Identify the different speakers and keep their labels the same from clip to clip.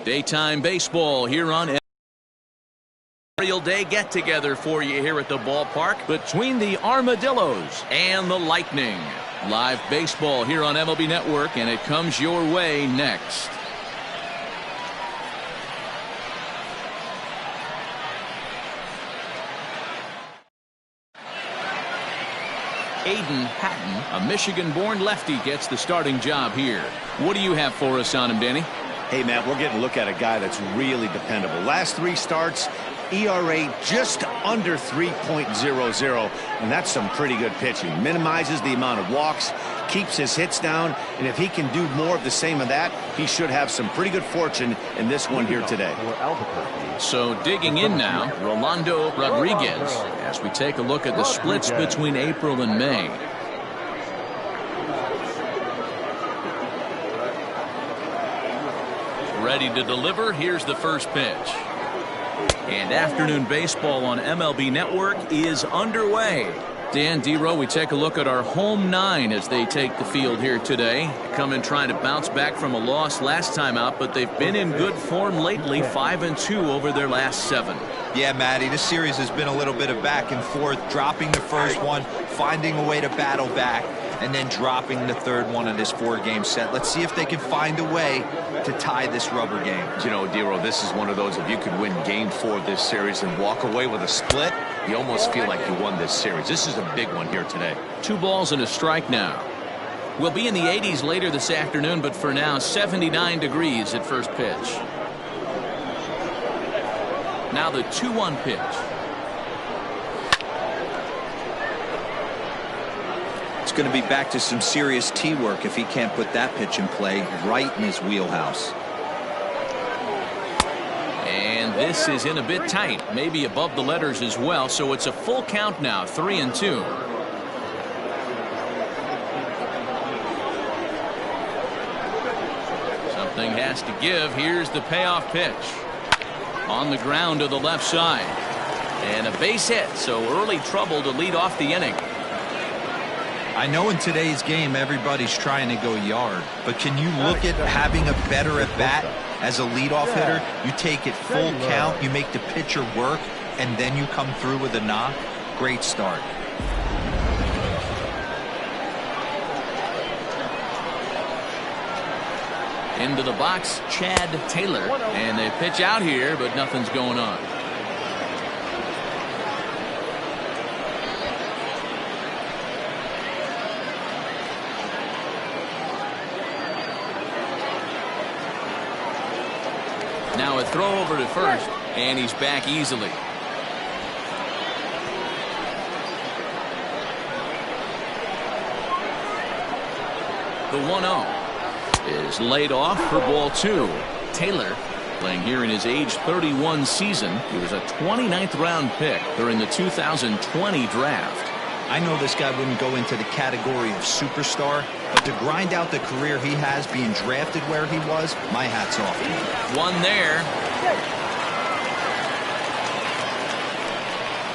Speaker 1: Daytime baseball here on Memorial Day get-together for you here at the ballpark between the Armadillos and the Lightning. Live baseball here on MLB Network, and it comes your way next. Aidan Patton, a Michigan-born lefty, gets the starting job here. What do you have for us on him, Danny?
Speaker 2: Hey, Matt, we're getting a look at a guy that's really dependable. Last 3 starts, ERA just under 3.00, and that's some pretty good pitching. Minimizes the amount of walks, keeps his hits down, and if he can do more of the same of that, he should have some pretty good fortune in this one here today.
Speaker 1: So digging in now, Rolando Rodriguez, as we take a look at the splits between April and May. Ready to deliver. Here's the first pitch. And afternoon baseball on MLB Network is underway. Dan, D-Row, we take a look at our home 9 as they take the field here today. Come in trying to bounce back from a loss last time out, but they've been in good form lately, 5-2 over their last 7.
Speaker 3: Yeah, Matty, this series has been a little bit of back and forth, dropping the first one, finding a way to battle back, and then dropping the third one of this 4-game set. Let's see if they can find a way to tie this rubber game.
Speaker 2: You know, D-Row, this is one of those, if you could win game 4 of this series and walk away with a split, you almost feel like you won this series. This is a big one here today.
Speaker 1: 2 balls and a strike now. We'll be in the 80s later this afternoon, but for now, 79 degrees at first pitch. Now the 2-1 pitch.
Speaker 3: It's going to be back to some serious tee work if he can't put that pitch in play right in his wheelhouse.
Speaker 1: And this is in a bit tight, maybe above the letters as well, so it's a full count now, 3-2. Something has to give. Here's the payoff pitch. On the ground to the left side. And a base hit, so early trouble to lead off the inning.
Speaker 3: I know in today's game everybody's trying to go yard, but can you look at having a better at bat as a leadoff hitter? You take it full count, you make the pitcher work, and then you come through with a knock. Great start.
Speaker 1: Into the box, Chad Taylor, and they pitch out here, but nothing's going on. Now a throw over to first, and he's back easily. The 1-0 is laid off for ball 2. Taylor, playing here in his age 31 season. He was a 29th round pick during the 2020 draft.
Speaker 3: I know this guy wouldn't go into the category of superstar, but to grind out the career he has being drafted where he was, my hat's off to him.
Speaker 1: One there.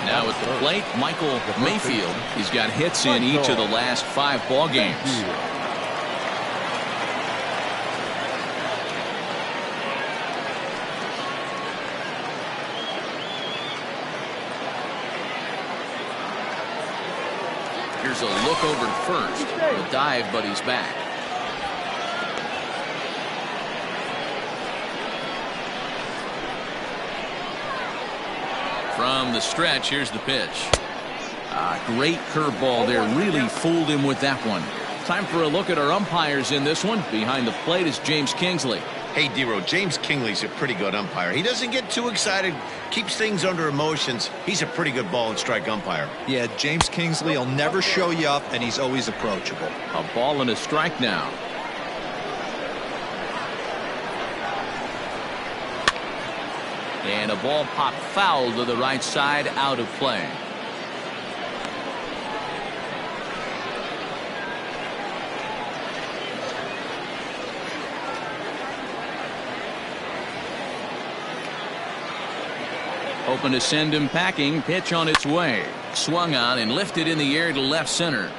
Speaker 1: Now at the plate, Michael Mayfield. He's got hits in each of the last 5 ball games. Here's a look over to first. The dive, but he's back. From the stretch, here's the pitch. Great curveball there. Really fooled him with that one. Time for a look at our umpires in this one. Behind the plate is James Kingsley.
Speaker 2: Hey, D-Row, James Kingley's a pretty good umpire. He doesn't get too excited, keeps things under emotions. He's a pretty good ball and strike umpire.
Speaker 3: Yeah, James Kingsley will never show you up, and he's always approachable.
Speaker 1: A ball and a strike now. And a ball popped foul to the right side, out of play. Hoping to send him packing. Pitch on its way. Swung on and lifted in the air to left center.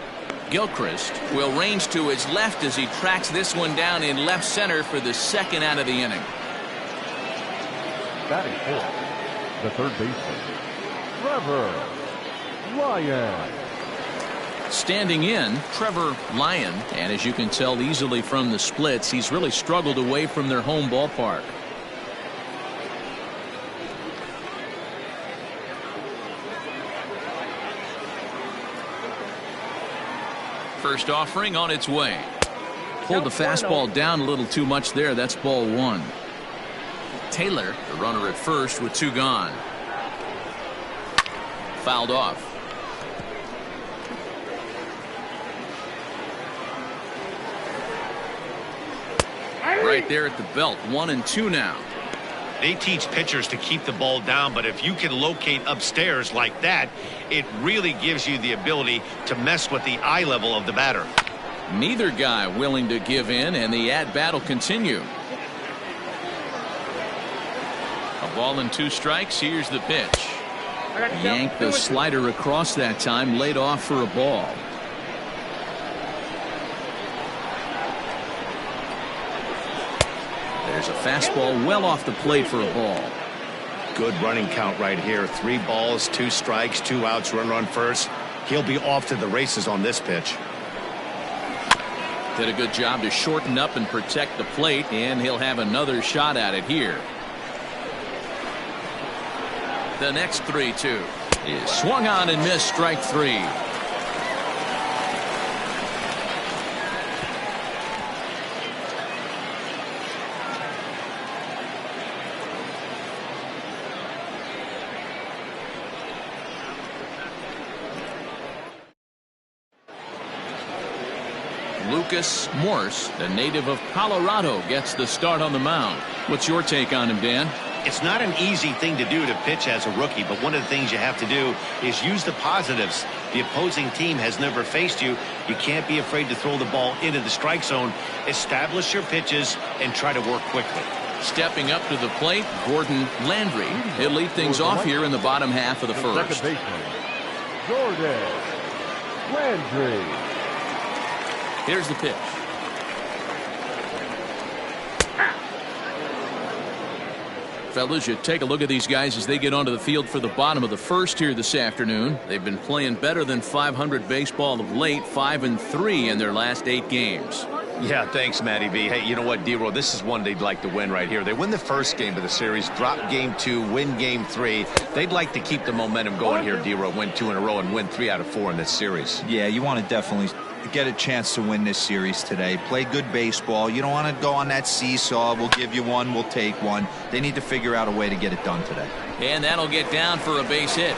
Speaker 1: Gilchrist will range to his left as he tracks this one down in left center for the second out of the inning.
Speaker 4: Batting fourth, the third baseman, Trevor Lyon.
Speaker 1: Standing in, Trevor Lyon, and as you can tell easily from the splits, he's really struggled away from their home ballpark. First offering on its way. Pulled the fastball down a little too much there. That's ball one. Taylor, the runner at first with two gone. Fouled off. Right there at the belt. 1-2 now.
Speaker 2: They teach pitchers to keep the ball down, but if you can locate upstairs like that, it really gives you the ability to mess with the eye level of the batter.
Speaker 1: Neither guy willing to give in, and the at-bat will continue. A ball and two strikes. Here's the pitch. Yanked the slider across that time, laid off for a ball. There's a fastball well off the plate for a ball.
Speaker 2: Good running count right here. 3 balls, 2 strikes, 2 outs, run first. He'll be off to the races on this pitch.
Speaker 1: Did a good job to shorten up and protect the plate, and he'll have another shot at it here. The next 3-2 is swung on and missed, strike 3. Lucas Morse, the native of Colorado, gets the start on the mound. What's your take on him, Dan?
Speaker 2: It's not an easy thing to do to pitch as a rookie, but one of the things you have to do is use the positives. The opposing team has never faced you. You can't be afraid to throw the ball into the strike zone. Establish your pitches and try to work quickly.
Speaker 1: Stepping up to the plate, Gordon Landry. He'll lead things off here in the bottom half of the first.
Speaker 4: Second baseman, Gordon Landry.
Speaker 1: Here's the pitch. Fellas, you take a look at these guys as they get onto the field for the bottom of the first here this afternoon. They've been playing better than .500 baseball of late, 5-3 in their last 8 games.
Speaker 2: Yeah, thanks, Matty B. Hey, you know what, D-Roll, this is one they'd like to win right here. They win the first game of the series, drop game 2, win game 3. They'd like to keep the momentum going here, D-Roll, win 2 in a row and win 3 out of 4 in this series.
Speaker 3: Yeah, you want to definitely get a chance to win this series today. Play good baseball. You don't want to go on that seesaw. We'll give you one, we'll take one. They need to figure out a way to get it done today.
Speaker 1: And that'll get down for a base hit.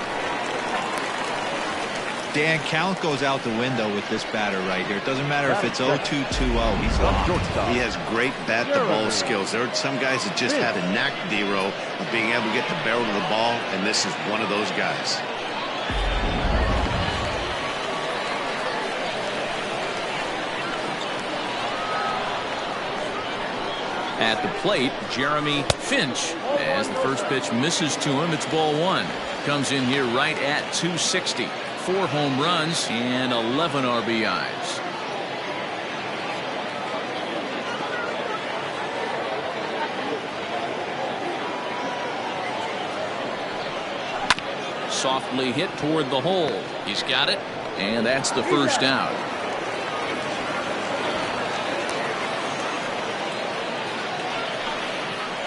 Speaker 3: Dan, count goes out the window with this batter right here. It doesn't matter if it's 0-2, 2-0. He's locked.
Speaker 2: He has great bat-to-ball skills. There are some guys that just have a knack, D-Row, of being able to get the barrel of the ball, and this is one of those guys.
Speaker 1: At the plate, Jeremy Finch. As the first pitch misses to him, it's ball 1. Comes in here right at 260. 4 home runs and 11 RBIs. Softly hit toward the hole. He's got it, and that's the first out.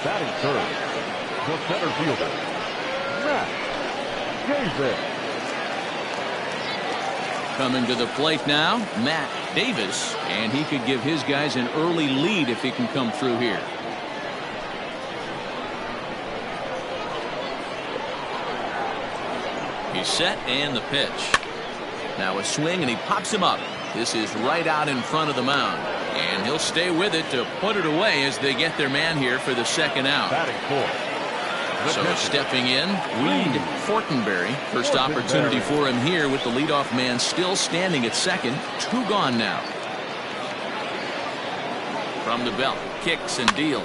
Speaker 4: Batting third, the center fielder, Matt Davis.
Speaker 1: Coming to the plate now, Matt Davis, and he could give his guys an early lead if he can come through here. He's set, and the pitch. Now a swing, and he pops him up. This is right out in front of the mound, and he'll stay with it to put it away as they get their man here for the second out.
Speaker 4: Batting fourth.
Speaker 1: So stepping in, Reed Fortenberry. First opportunity for him here with the leadoff man still standing at second. 2 gone now. From the belt, kicks and deals.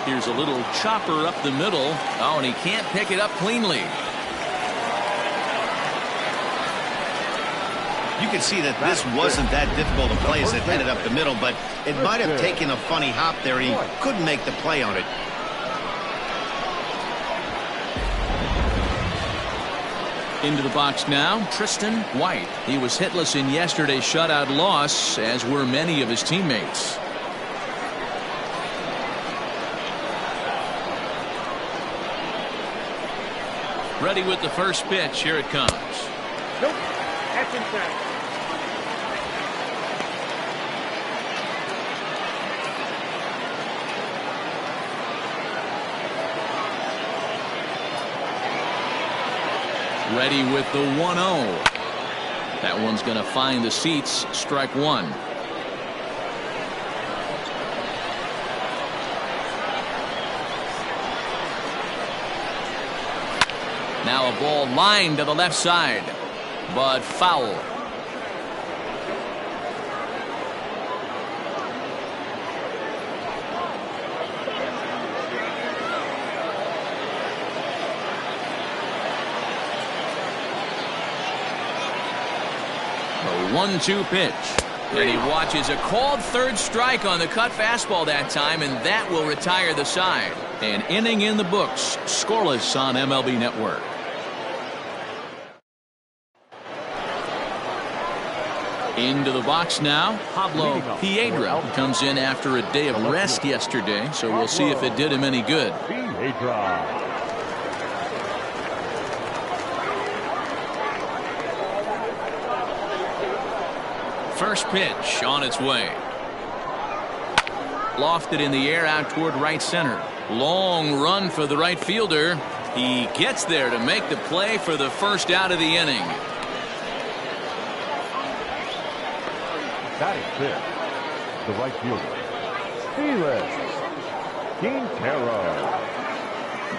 Speaker 1: Here's a little chopper up the middle. Oh, and he can't pick it up cleanly.
Speaker 2: You can see that this wasn't that difficult to play as it headed up the middle, but it might have taken a funny hop there. He couldn't make the play on it.
Speaker 1: Into the box now, Tristan White. He was hitless in yesterday's shutout loss, as were many of his teammates. Ready with the first pitch. Here it comes.
Speaker 5: Nope. That's inside.
Speaker 1: Ready with the 1-0. That one's going to find the seats. Strike one. Now a ball lined to the left side, but foul. The 1-2 pitch. And he watches a called third strike on the cut fastball that time, and that will retire the side. An inning in the books, scoreless on MLB Network. Into the box now, Pablo Piedra comes in after a day of rest yesterday, so we'll see if it did him any good. First pitch on its way. Lofted in the air out toward right center. Long run for the right fielder. He gets there to make the play for the first out of the inning.
Speaker 4: That is fifth. The right fielder, Felix Quintero.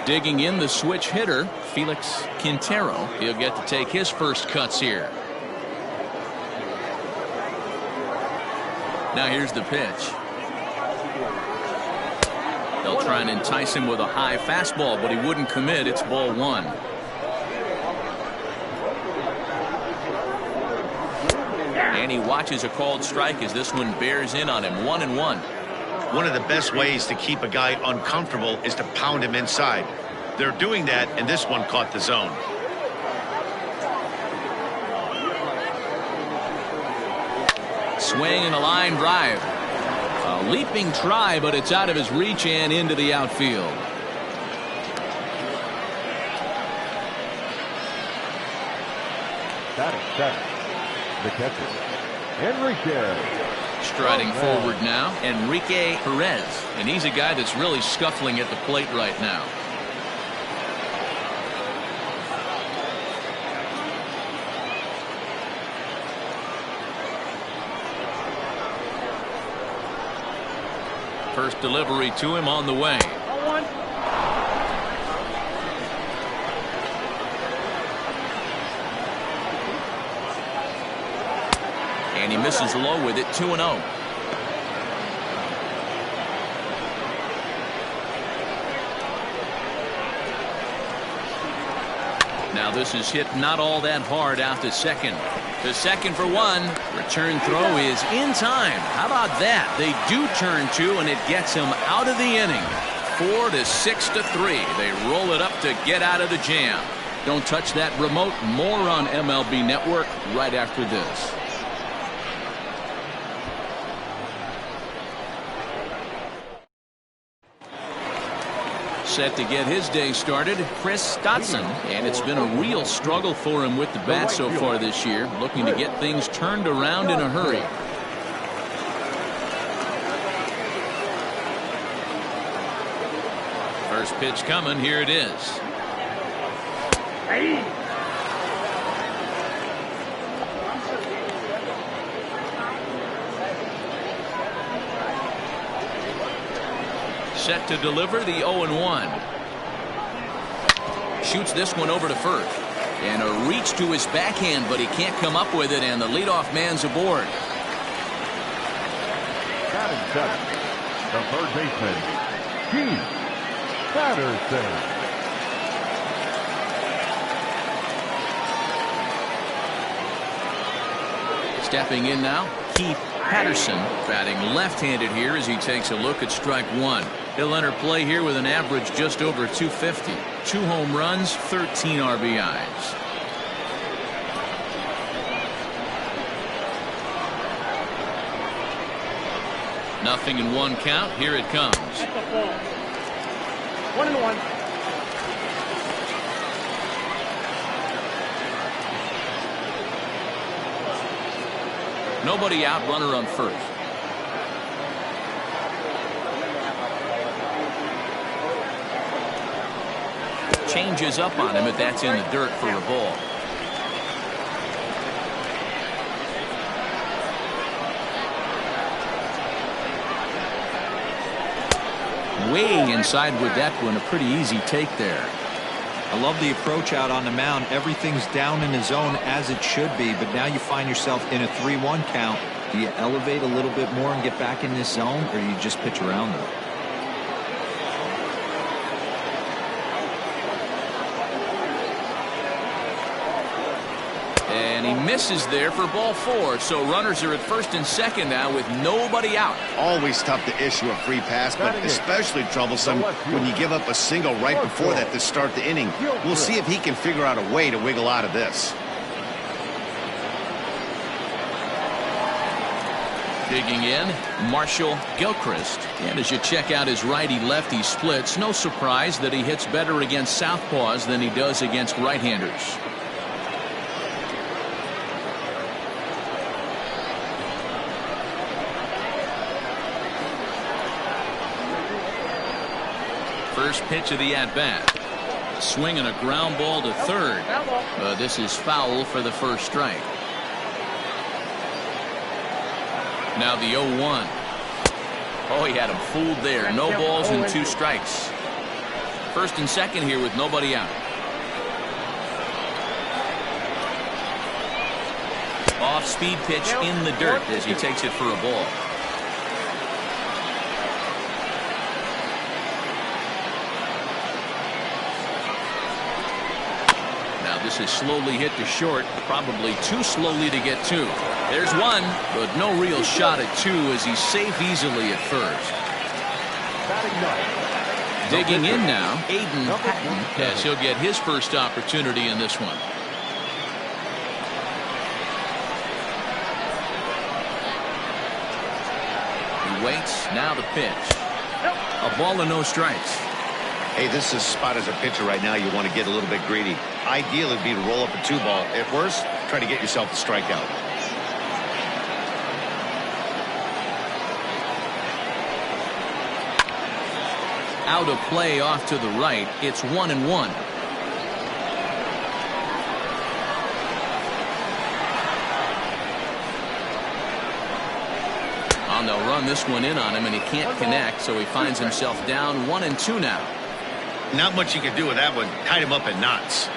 Speaker 1: Digging in the switch hitter, Felix Quintero. He'll get to take his first cuts here. Now here's the pitch. They'll try and entice him with a high fastball, but he wouldn't commit. It's ball one. And he watches a called strike as this one bears in on him. 1-1.
Speaker 2: One of the best ways to keep a guy uncomfortable is to pound him inside. They're doing that, and this one caught the zone.
Speaker 1: Swing and a line drive. A leaping try, but it's out of his reach and into the outfield.
Speaker 4: That is seven. The catcher, Enrique.
Speaker 1: Striding forward now, Enrique Perez. And he's a guy that's really scuffling at the plate right now. First delivery to him on the way. And he misses low with it. 2-0. Now this is hit not all that hard out to second. To second for one. Return throw is in time. How about that? They do turn two, and it gets him out of the inning. 4-6-3. They roll it up to get out of the jam. Don't touch that remote. More on MLB Network right after this. Set to get his day started, Chris Dotson, and it's been a real struggle for him with the bat so far this year, looking to get things turned around in a hurry. First pitch coming. Here it is. Set to deliver the 0-1. Shoots this one over to first. And a reach to his backhand, but he can't come up with it, and the leadoff man's aboard.
Speaker 4: Batting seventh, the third baseman, Patterson.
Speaker 1: Stepping in now, Keith Patterson, batting left-handed here as he takes a look at strike one. He'll enter play here with an average just over 250. 2 home runs, 13 RBIs. Nothing in 1 count. Here it comes.
Speaker 5: That's a ball. 1-1.
Speaker 1: Nobody out, runner on first. Changes up on him, but that's in the dirt for a ball. Way inside with that one. A pretty easy take there.
Speaker 3: I love the approach out on the mound. Everything's down in the zone as it should be, but now you find yourself in a 3-1 count. Do you elevate a little bit more and get back in this zone, or do you just pitch around them?
Speaker 1: And he misses there for ball 4. So runners are at first and second now with nobody out.
Speaker 2: Always tough to issue a free pass, but especially troublesome when you give up a single right before that to start the inning. We'll see if he can figure out a way to wiggle out of this.
Speaker 1: Digging in, Marshall Gilchrist. And as you check out his righty-lefty splits, no surprise that he hits better against southpaws than he does against right-handers. First pitch of the at-bat. Swinging a ground ball to third. This is foul for the first strike. Now the 0-1. Oh, he had him fooled there. No balls and 2 strikes. First and second here with nobody out. Off-speed pitch in the dirt as he takes it for a ball. This is slowly hit to short, probably too slowly to get 2. There's 1, but no real shot at 2 as he's safe easily at first. Digging in now, Aidan Patton, as he'll get his first opportunity in this one. He waits, now the pitch. A ball and no strikes.
Speaker 2: Hey, this is a spot as a pitcher right now you want to get a little bit greedy. Ideal would be to roll up a 2-ball. At worst, try to get yourself a strikeout.
Speaker 1: Out of play off to the right. It's 1-1. And they'll run this one in on him, and he can't connect, so he finds himself down 1-2 now.
Speaker 2: Not much you can do with that one. Tied him up in knots.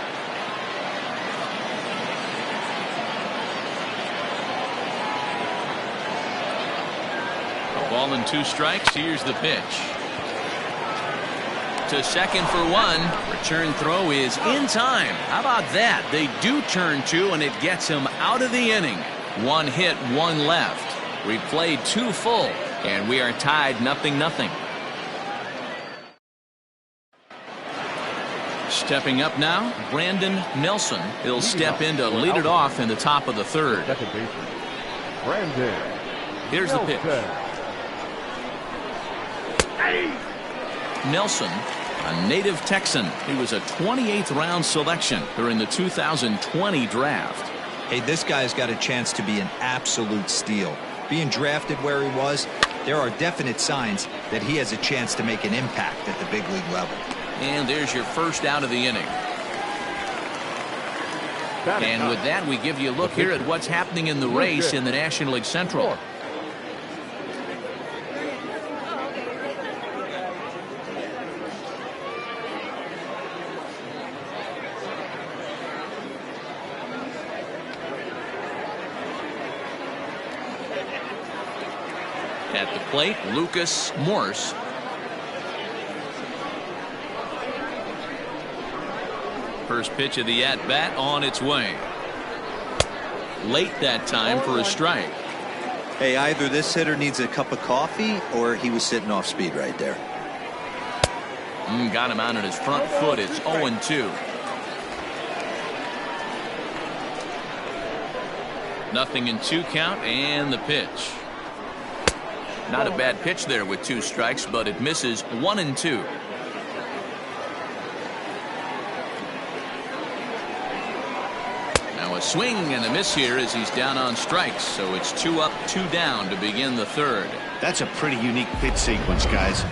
Speaker 1: A ball and 2 strikes. Here's the pitch. To second for 1. Return throw is in time. How about that? They do turn 2, and it gets him out of the inning. 1 hit, 1 left. We played 2 full, and we are tied 0-0. Stepping up now, Brandon Nelson. He'll step in to lead it off in the top of the 3rd. Here's the pitch. Nelson, a native Texan. He was a 28th round selection during the 2020 draft.
Speaker 3: Hey, this guy's got a chance to be an absolute steal. Being drafted where he was, there are definite signs that he has a chance to make an impact at the big league level.
Speaker 1: And there's your first out of the inning. And with that, we give you a look here at what's happening in the race in the National League Central. At the plate, Lucas Morse. First pitch of the at-bat on its way. Late that time for a strike.
Speaker 6: Hey, either this hitter needs a cup of coffee or he was sitting off speed right there.
Speaker 1: Got him out on his front foot. It's 0-2. Nothing in 2 count, and the pitch. Not a bad pitch there with 2 strikes, but it misses 1-2. Now a swing and a miss here as he's down on strikes, so it's 2 up, 2 down to begin the third.
Speaker 2: That's a pretty unique pitch sequence, guys.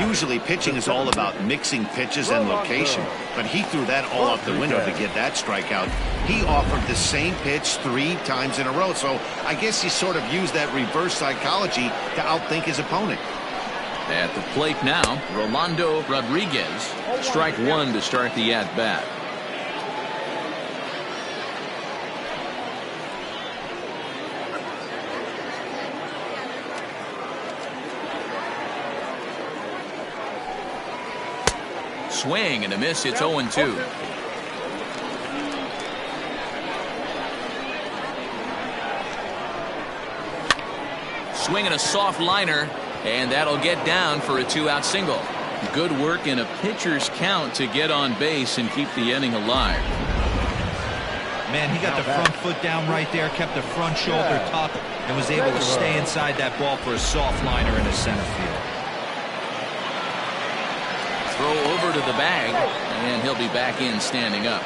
Speaker 2: Usually pitching is all about mixing pitches and location, but he threw that all out the window to get that strikeout. He offered the same pitch 3 times in a row, so I guess he sort of used that reverse psychology to outthink his opponent.
Speaker 1: At the plate now, Rolando Rodriguez. Strike 1 to start the at-bat. Swing and a miss. It's 0-2. Swing and a soft liner, and that'll get down for a 2-out single. Good work in a pitcher's count to get on base and keep the inning alive.
Speaker 3: Man, he got the front foot down right there, kept the front shoulder tucked, and was able to stay inside that ball for a soft liner in the center field.
Speaker 1: Throw over to the bag, and he'll be back in standing up.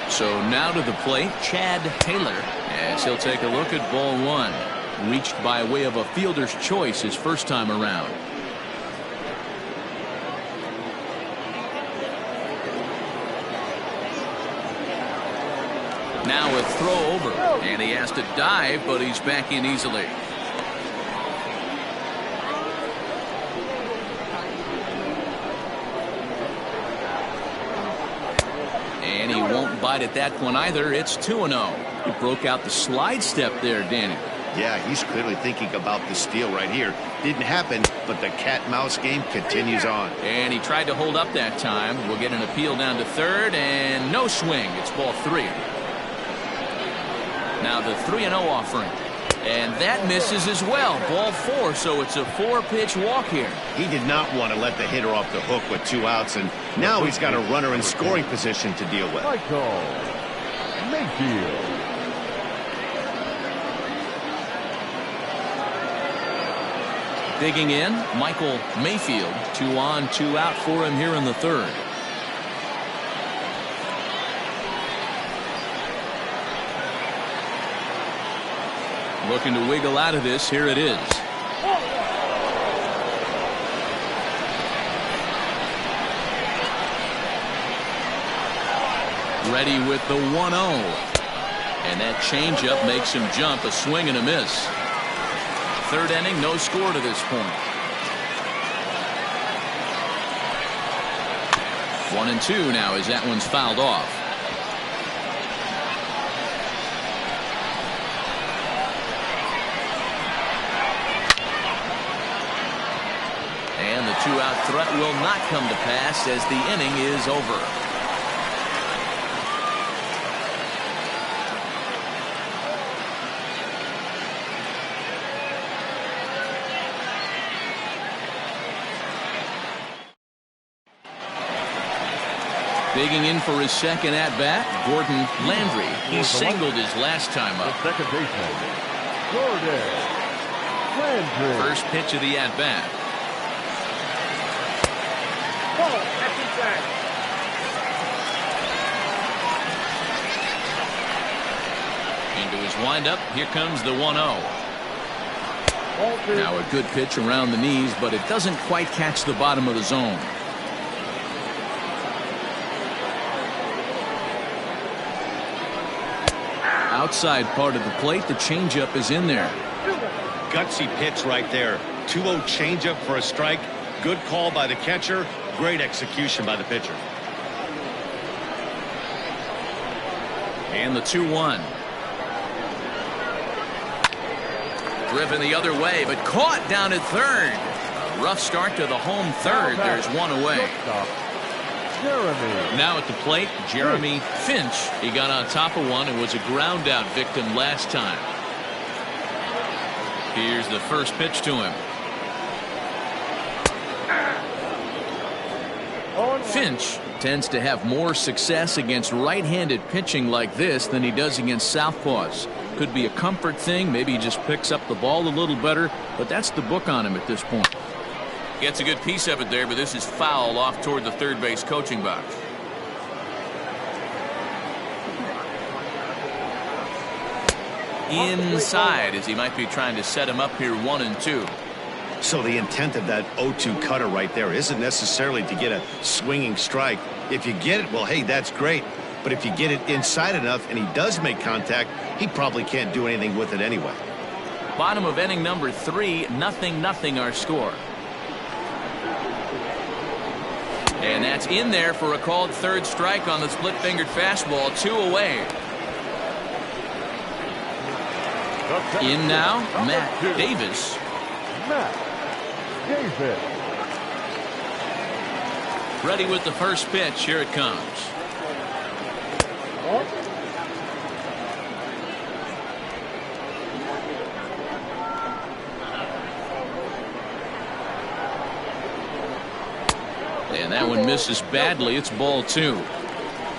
Speaker 1: So now to the plate, Chad Taylor, as he'll take a look at ball 1. Reached by way of a fielder's choice his first time around. Now a throw over, and he has to dive, but he's back in easily. And he won't bite at that one either. It's 2-0. He broke out the slide step there, Danny.
Speaker 2: Yeah, he's clearly thinking about the steal right here. Didn't happen, but the cat-mouse game continues on.
Speaker 1: And he tried to hold up that time. We'll get an appeal down to third, and no swing. It's ball 3. Now the 3-0 offering. And that misses as well. Ball 4, so it's a 4-pitch walk here.
Speaker 2: He did not want to let the hitter off the hook with 2 outs, and now he's got a runner in scoring position to deal with.
Speaker 4: Mayfield.
Speaker 1: Digging in, Michael Mayfield. 2 on, 2 out for him here in the third. Looking to wiggle out of this. Here it is. Ready with the 1-0. And that changeup makes him jump. A swing and a miss. Third inning, no score to this point. 1-2 now as that one's fouled off. And the 2-out threat will not come to pass as the inning is over. Digging in for his second at-bat, Gordon Landry. He singled his last time up.
Speaker 4: Second baseman, Gordon Landry.
Speaker 1: First pitch of the at-bat. Into his windup, here comes the 1-0. Now a good pitch around the knees, but it doesn't quite catch the bottom of the zone. Outside part of the plate, the changeup is in there.
Speaker 2: Gutsy pitch right there. 2-0 changeup for a strike. Good call by the catcher. Great execution by the pitcher.
Speaker 1: And the 2-1. Driven the other way, but caught down at third. A rough start to the home third. There's one away. Now at the plate, Jeremy Finch. He got on top of one and was a ground out victim last time. Here's the first pitch to him. Finch tends to have more success against right-handed pitching like this than he does against southpaws. Could be a comfort thing. Maybe he just picks up the ball a little better, but that's the book on him at this point.
Speaker 7: Gets a good piece of it there, but this is foul off toward the third base coaching box.
Speaker 1: Inside, as he might be trying to set him up here 1-2.
Speaker 2: So the intent of that 0-2 cutter right there isn't necessarily to get a swinging strike. If you get it, well, hey, that's great. But if you get it inside enough and he does make contact, he probably can't do anything with it anyway.
Speaker 1: Bottom of inning number 3, 0-0 our score. And that's in there for a called third strike on the split-fingered fastball. 2 away. In now, Matt Davis. Ready with the first pitch. Here it comes. And that one misses badly. It's ball 2.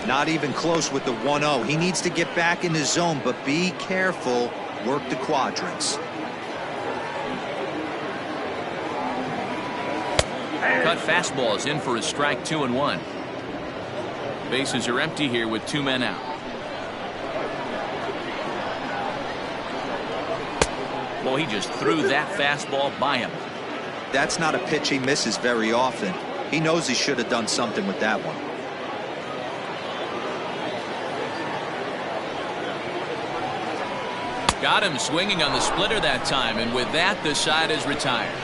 Speaker 6: Not even close with the 1-0. He needs to get back in his zone, but be careful. Work the quadrants.
Speaker 1: Cut fastball is in for a strike. 2-1. Bases are empty here with 2 men out. Boy, he just threw that fastball by him.
Speaker 6: That's not a pitch he misses very often. He knows he should have done something with that one.
Speaker 1: Got him swinging on the splitter that time, and with that, the side is retired.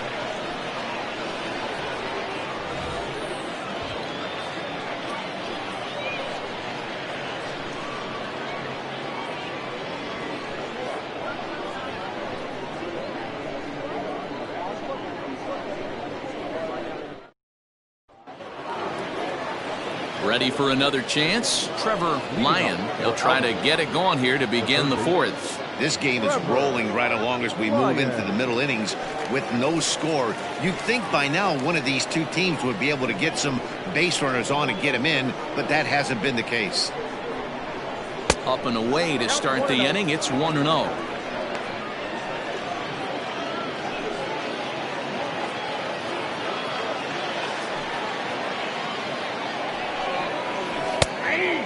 Speaker 1: Ready for another chance? Trevor Lyon. He'll try to get it going here to begin the 4th.
Speaker 2: This game is rolling right along as we move into the middle innings with no score. You'd think by now one of these two teams would be able to get some base runners on and get them in, but that hasn't been the case.
Speaker 1: Up and away to start the inning. It's 1-0.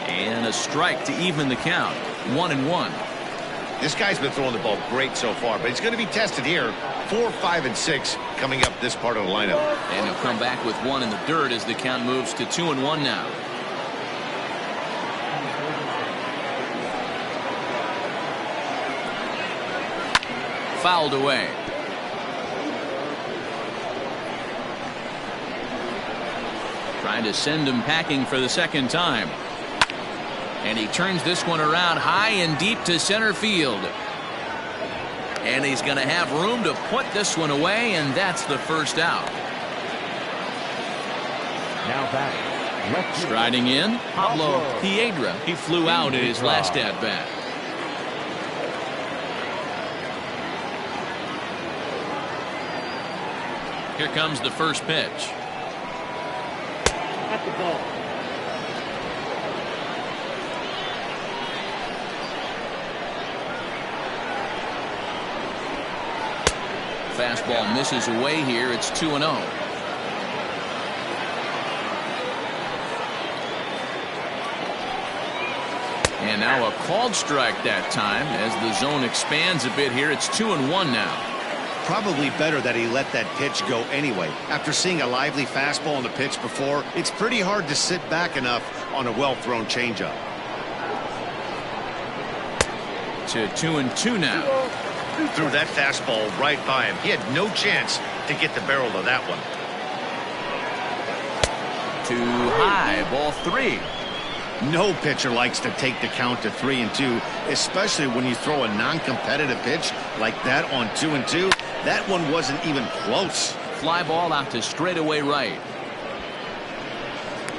Speaker 1: And a strike to even the count. 1-1.
Speaker 2: This guy's been throwing the ball great so far, but he's going to be tested here. 4, 5, and 6 coming up this part of the lineup.
Speaker 1: And he'll come back with 1 in the dirt as the count moves to 2-1 now. Fouled away. Trying to send him packing for the second time. And he turns this one around high and deep to center field. And he's going to have room to put this one away, and that's the first out.
Speaker 4: Now back.
Speaker 1: Striding in, Pablo Piedra. He flew out in his last at-bat. Here comes the first pitch.
Speaker 5: At the ball.
Speaker 1: Fastball misses away here. It's 2-0. And now a called strike that time as the zone expands a bit here. It's 2-1 now.
Speaker 2: Probably better that he let that pitch go anyway. After seeing a lively fastball on the pitch before, it's pretty hard to sit back enough on a well-thrown changeup.
Speaker 1: To 2-2 now.
Speaker 2: Threw that fastball right by him. He had no chance to get the barrel of that one.
Speaker 1: Too high. Ball 3.
Speaker 2: No pitcher likes to take the count to 3-2, especially when you throw a non-competitive pitch like that on 2-2. That one wasn't even close.
Speaker 1: Fly ball out to straightaway right.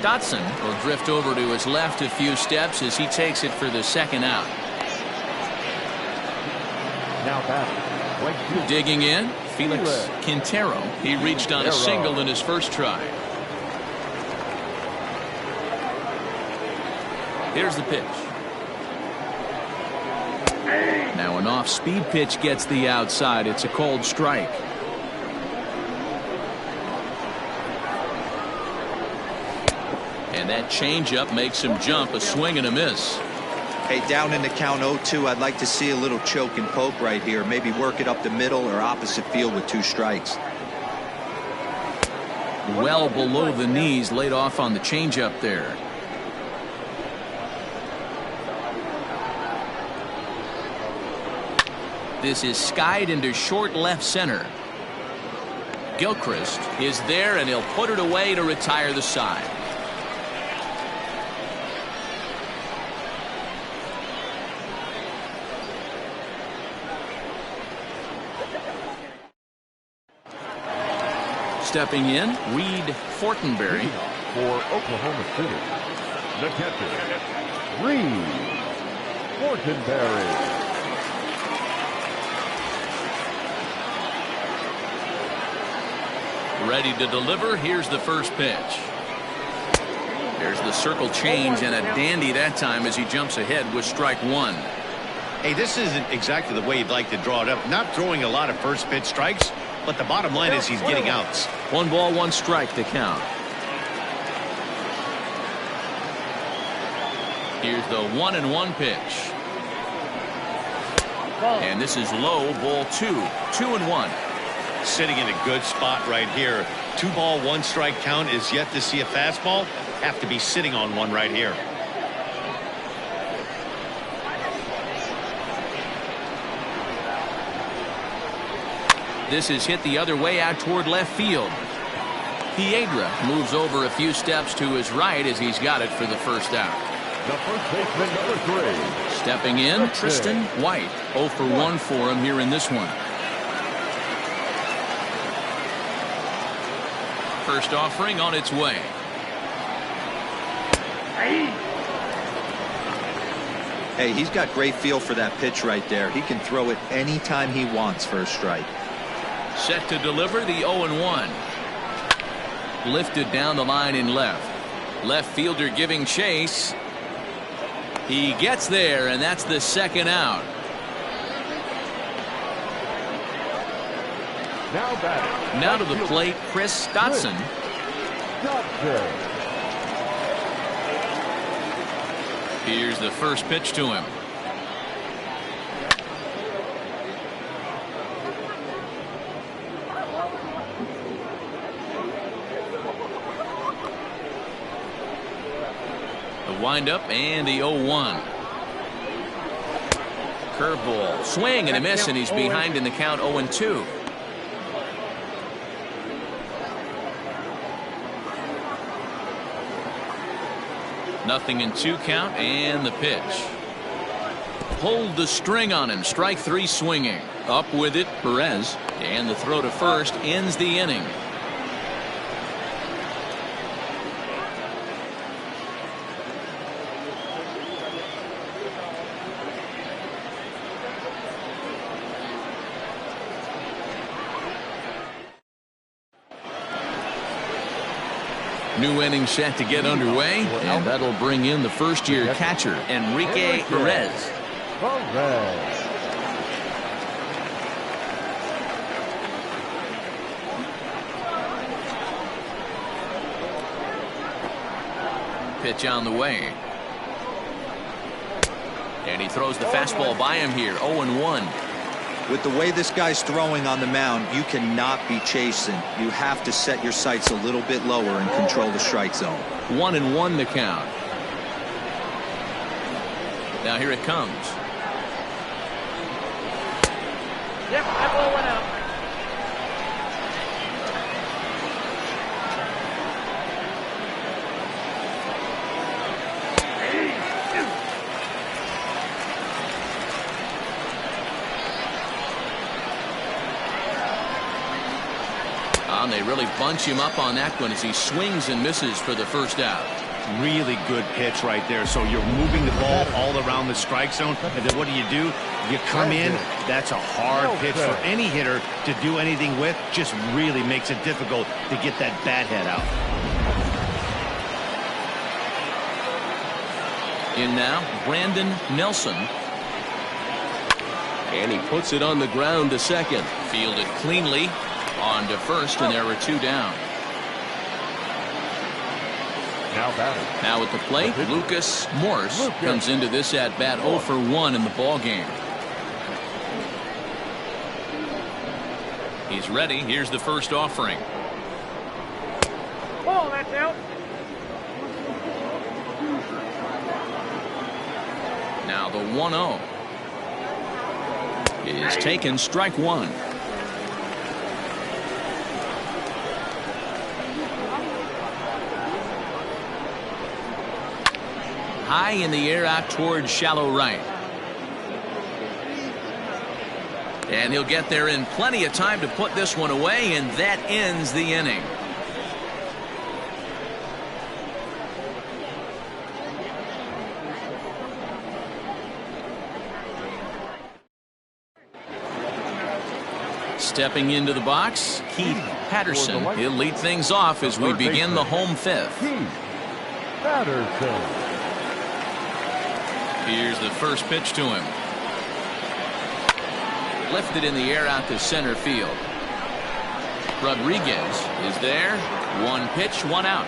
Speaker 1: Dotson will drift over to his left a few steps as he takes it for the second out.
Speaker 4: Now back.
Speaker 1: Digging in, Felix Quintero. He reached on a single in his first try. Here's the pitch. Now an off-speed pitch gets the outside. It's a called strike. And that changeup makes him jump. A swing and a miss.
Speaker 6: Hey, down in the count 0-2, I'd like to see a little choke and poke right here. Maybe work it up the middle or opposite field with 2 strikes.
Speaker 1: Well below the knees, laid off on the changeup there. This is skied into short left center. Gilchrist is there, and he'll put it away to retire the side. Stepping in, Reed Fortenberry.
Speaker 4: For Oklahoma City, the catcher, Reed Fortenberry.
Speaker 1: Ready to deliver. Here's the first pitch. There's the circle change, and a dandy that time as he jumps ahead with strike 1.
Speaker 2: Hey, this isn't exactly the way you'd like to draw it up. Not throwing a lot of first pitch strikes, but the bottom line is he's getting outs.
Speaker 1: 1 ball, 1 strike to count. Here's the 1-1 pitch. And this is low, ball 2. 2-1.
Speaker 2: Sitting in a good spot right here. 2 ball, 1 strike count is yet to see a fastball. Have to be sitting on one right here.
Speaker 1: This is hit the other way out toward left field. Piedra moves over a few steps to his right as he's got it for the first out.
Speaker 4: The first baseman, number 3.
Speaker 1: Stepping in, Tristan White. 0 for 1 for him here in this one. First offering on its way.
Speaker 6: Hey, he's got great feel for that pitch right there. He can throw it anytime he wants for a strike.
Speaker 1: Set to deliver the 0-1. Lifted down the line in left. Left fielder giving chase. He gets there, and that's the second out.
Speaker 4: Now batting.
Speaker 1: Now to the plate, Chris Dotson. Here's the first pitch to him. The windup and the 0-1. Curveball, swing and a miss, and he's behind in the count 0-2. Nothing in 2 count, and the pitch. Pulled the string on him. Strike 3 swinging. Up with it, Perez. And the throw to first ends the inning. New inning set to get underway, and that'll bring in the first-year catcher, Enrique Perez. Pitch on the way. And he throws the fastball by him here, 0-1.
Speaker 6: With the way this guy's throwing on the mound, you cannot be chasing. You have to set your sights a little bit lower and control the strike zone.
Speaker 1: 1-1 the count. Now here it comes.
Speaker 5: Yep, that ball went out.
Speaker 1: And they really bunch him up on that one as he swings and misses for the first out.
Speaker 2: Really good pitch right there. So you're moving the ball all around the strike zone, and then what do? You come in. That's a hard pitch for any hitter to do anything with. Just really makes it difficult to get that bat head out.
Speaker 1: In now, Brandon Nelson. And he puts it on the ground to second. Fielded cleanly on to first, and there were 2 down. Now at the plate, Lucas Morse comes into this at bat 0 for 1 in the ball game. He's ready. Here's the first offering.
Speaker 5: Ball, that's out.
Speaker 1: Now the 1-0 is taken, strike 1. High in the air out towards shallow right. And he'll get there in plenty of time to put this one away, and that ends the inning. Stepping into the box, Keith Patterson. He'll lead things off as we begin the home 5th.
Speaker 4: Patterson.
Speaker 1: Here's the first pitch to him. Lifted in the air out to center field. Rodriguez is there. 1 pitch, 1 out.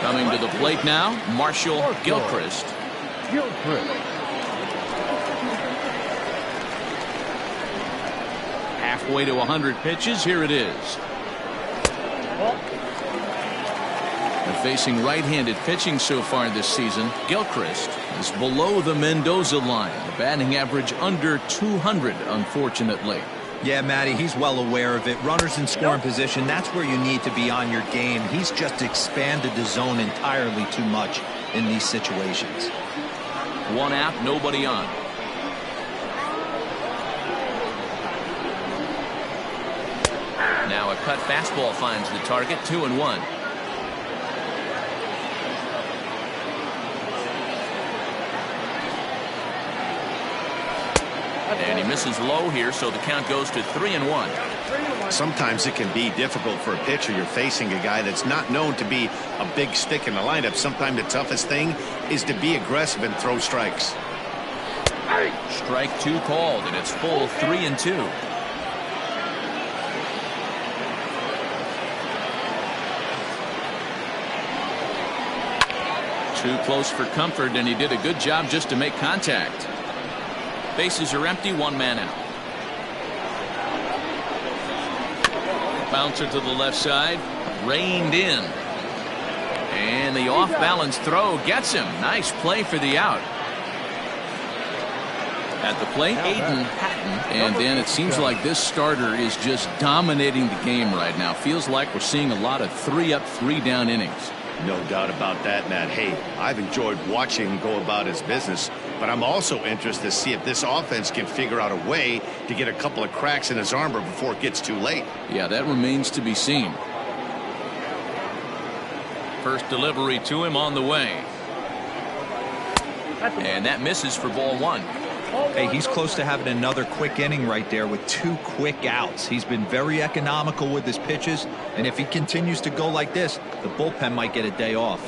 Speaker 1: Coming to the plate now, Marshall Gilchrist. Halfway to 100 pitches. Here it is. Facing right-handed pitching so far this season, Gilchrist is below the Mendoza line. The batting average under 200, unfortunately.
Speaker 6: Yeah, Matty, he's well aware of it. Runners in scoring position, that's where you need to be on your game. He's just expanded the zone entirely too much in these situations.
Speaker 1: 1 out, nobody on. Now a cut fastball finds the target, 2-1. And he misses low here, so the count goes to 3-1.
Speaker 2: Sometimes it can be difficult for a pitcher. You're facing a guy that's not known to be a big stick in the lineup. Sometimes the toughest thing is to be aggressive and throw strikes.
Speaker 1: Strike 2 called, and it's full 3-2. Too close for comfort, and he did a good job just to make contact. Bases are empty, 1 man out. Bouncer to the left side, reined in. And the off-balance throw gets him. Nice play for the out. At the plate, Aidan Patton. And then it seems like this starter is just dominating the game right now. Feels like we're seeing a lot of 3-up, 3-down innings.
Speaker 2: No doubt about that, Matt. Hey, I've enjoyed watching him go about his business, but I'm also interested to see if this offense can figure out a way to get a couple of cracks in his armor before it gets too late.
Speaker 1: Yeah, that remains to be seen. First delivery to him on the way. And that misses for ball 1.
Speaker 6: Hey, he's close to having another quick inning right there with 2 quick outs. He's been very economical with his pitches, and if he continues to go like this, the bullpen might get a day off.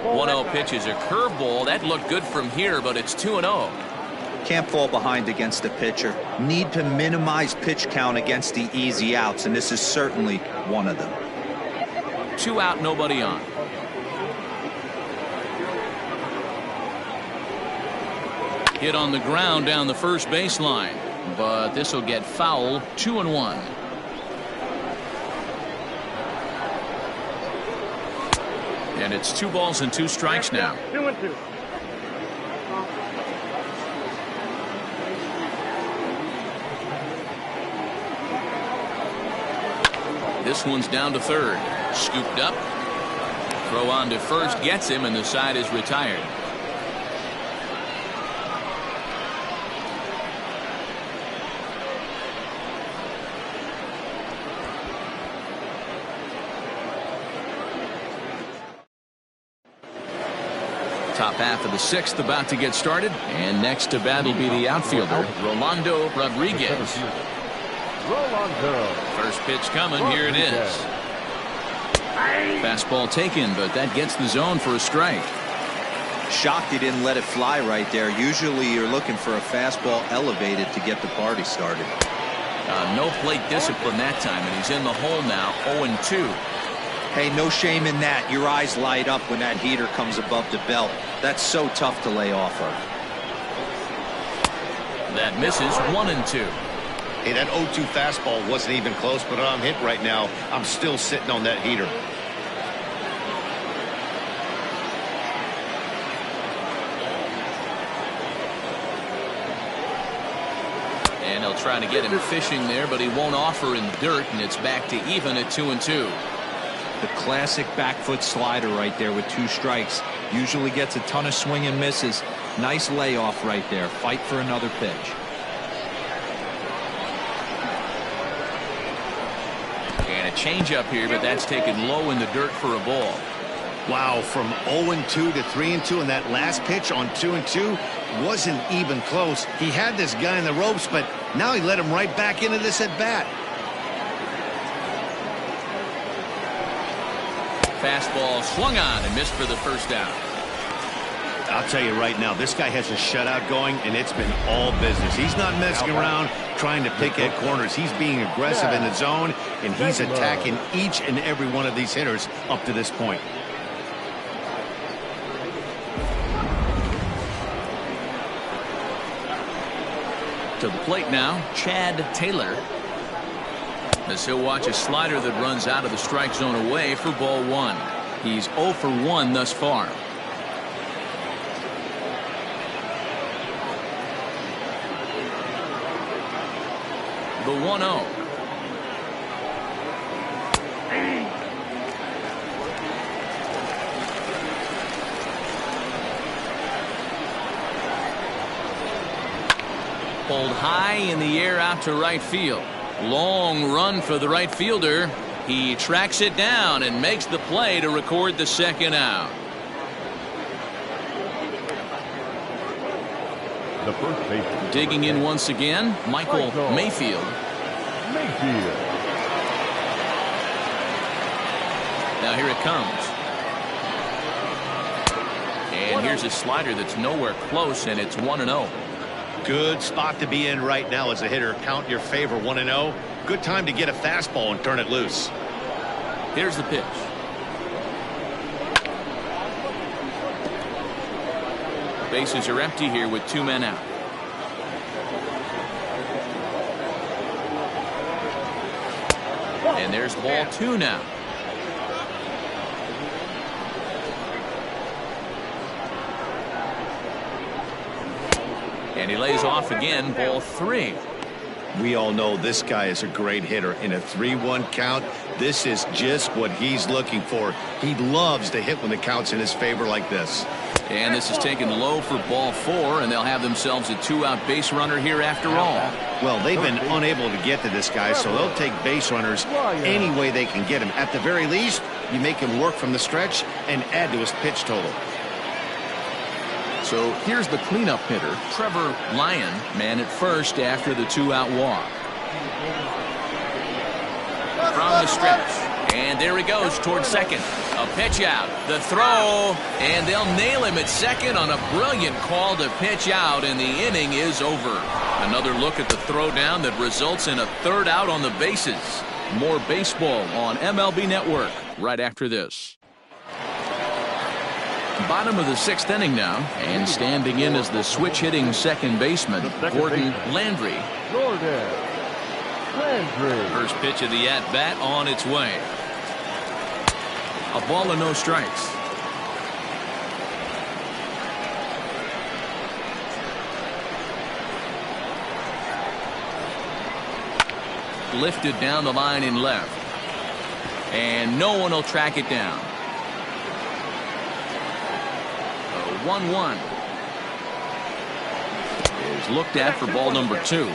Speaker 1: One 1-0 pitch is a curveball. That looked good from here, but it's 2-0.
Speaker 6: Can't fall behind against the pitcher. Need to minimize pitch count against the easy outs, and this is certainly one of them.
Speaker 1: 2 out, nobody on. Hit on the ground down the first baseline, but this will get foul. 2-1. And it's 2 balls and 2 strikes now.
Speaker 5: 2-2.
Speaker 1: This one's down to third. Scooped up. Throw on to first gets him, and the side is retired. Top half of the 6th about to get started, and next to bat will be the outfielder Rolando Rodriguez.
Speaker 4: Rolando.
Speaker 1: First pitch coming. Here it is. Fastball taken, but that gets the zone for a strike.
Speaker 3: Shocked he didn't let it fly right there. Usually you're looking for a fastball elevated to get the party started.
Speaker 1: No plate discipline that time, and he's in the hole now, 0-2.
Speaker 3: Hey, no shame in that. Your eyes light up when that heater comes above the belt. That's so tough to lay off of.
Speaker 1: That misses, 1-2.
Speaker 2: Hey, that 0-2 fastball wasn't even close, but I'm hit right now. I'm still sitting on that heater.
Speaker 1: And he'll try to get him fishing there, but he won't offer in dirt, and it's back to even at 2-2.
Speaker 6: The classic back foot slider right there with 2 strikes. Usually gets a ton of swing and misses. Nice layoff right there. Fight for another pitch.
Speaker 1: And a changeup here, but that's taken low in the dirt for a ball.
Speaker 2: Wow, from 0-2 to 3-2, and that last pitch on 2-2 wasn't even close. He had this guy in the ropes, but now he let him right back into this at bat.
Speaker 1: Fastball swung on and missed for the first out.
Speaker 2: I'll tell you right now, this guy has a shutout going, and it's been all business. He's not messing around trying to pick at corners. He's being aggressive in the zone, and he's attacking each and every one of these hitters up to this point.
Speaker 1: To the plate now, Chad Taylor. As he'll watch a slider that runs out of the strike zone away for ball 1. He's 0 for 1 thus far. The 1-0. Pulled high in the air out to right field. Long run for the right fielder. He tracks it down and makes the play to record the second out.
Speaker 4: The first baseman.
Speaker 1: Digging in once again, Michael Mayfield. Now here it comes. And here's a slider that's nowhere close, and it's 1-0.
Speaker 2: Good spot to be in right now as a hitter. Count your favor, 1-0. Good time to get a fastball and turn it loose.
Speaker 1: Here's the pitch. Bases are empty here with 2 men out. And there's ball 2 now. And he lays off again, ball 3.
Speaker 2: We all know this guy is a great hitter. In a 3-1 count, this is just what he's looking for. He loves to hit when the count's in his favor like this.
Speaker 1: And this is taken low for ball 4, and they'll have themselves a 2-out base runner here after all.
Speaker 2: Well, they've been unable to get to this guy, so they'll take base runners any way they can get him. At the very least, you make him work from the stretch and add to his pitch total.
Speaker 1: So here's the cleanup hitter, Trevor Lyon, man at first after the 2-out walk. From the stretch, and there he goes towards second. A pitch out, the throw, and they'll nail him at second on a brilliant call to pitch out, and the inning is over. Another look at the throw down that results in a 3rd out on the bases. More baseball on MLB Network right after this. Bottom of the 6th inning now, and standing in as the switch-hitting second baseman, Gordon Landry. First pitch of the at-bat on its way. A ball and no strikes. Lifted down the line in left. And no one will track it down. 1-1 is looked at for ball number 2.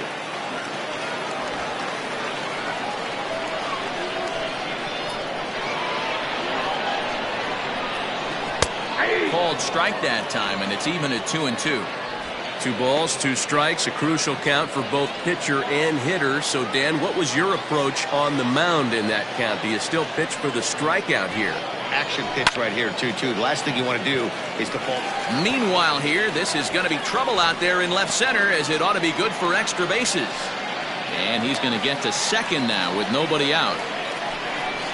Speaker 1: Called strike that time, and it's even at 2-2.
Speaker 7: 2 balls, 2 strikes, a crucial count for both pitcher and hitter. So, Dan, what was your approach on the mound in that count? Do you still pitch for the strikeout here?
Speaker 2: Action pitch right here, 2-2. The last thing you want to do is to fall.
Speaker 1: Meanwhile here, this is going to be trouble out there in left center, as it ought to be good for extra bases. And he's going to get to second now with nobody out.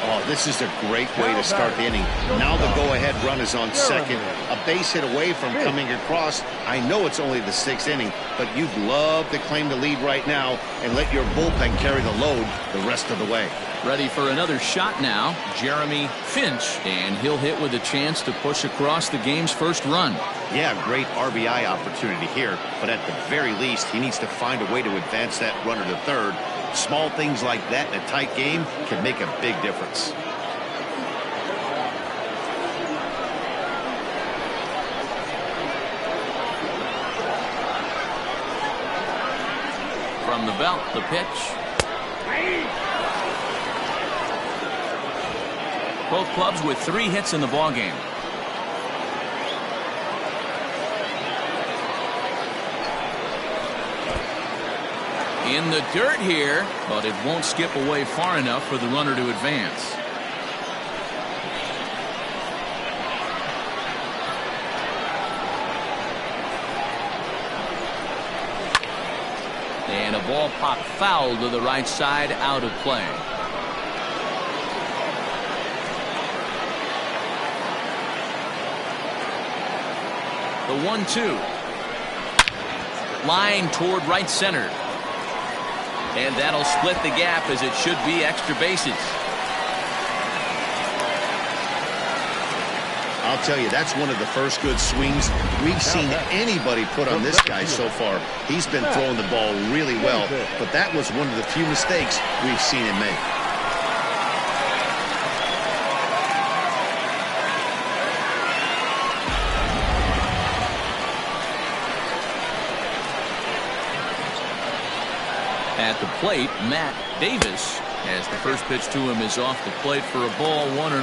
Speaker 2: Oh, this is a great way to start the inning. Now the go-ahead run is on second. A base hit away from coming across. I know it's only the 6th inning, but you'd love to claim the lead right now and let your bullpen carry the load the rest of the way.
Speaker 1: Ready for another shot now, Jeremy Finch. And he'll hit with a chance to push across the game's first run.
Speaker 2: Yeah, great RBI opportunity here, but at the very least, he needs to find a way to advance that runner to third. Small things like that in a tight game can make a big difference.
Speaker 1: From the belt, the pitch. Both clubs with 3 hits in the ballgame. In the dirt here, but it won't skip away far enough for the runner to advance. And a ball popped foul to the right side, out of play. The 1-2. Line toward right center. And that'll split the gap, as it should be extra bases.
Speaker 2: I'll tell you, that's one of the first good swings we've seen anybody put on this guy so far. He's been throwing the ball really well, but that was one of the few mistakes we've seen him make.
Speaker 1: At the plate, Matt Davis, as the first pitch to him is off the plate for a ball, 1-0.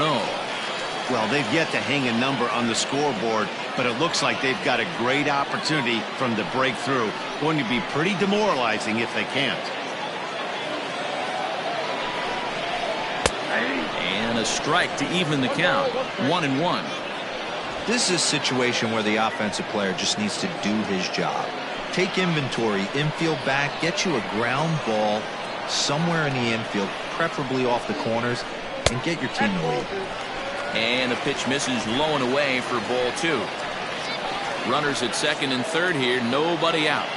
Speaker 2: Well, they've yet to hang a number on the scoreboard, but it looks like they've got a great opportunity from the breakthrough. Going to be pretty demoralizing if they can't.
Speaker 1: And a strike to even the count. 1-1.
Speaker 3: This is a situation where the offensive player just needs to do his job. Take inventory, infield back, get you a ground ball somewhere in the infield, preferably off the corners, and get your team to lead.
Speaker 1: And the pitch misses low and away for ball 2. Runners at second and third here, nobody out.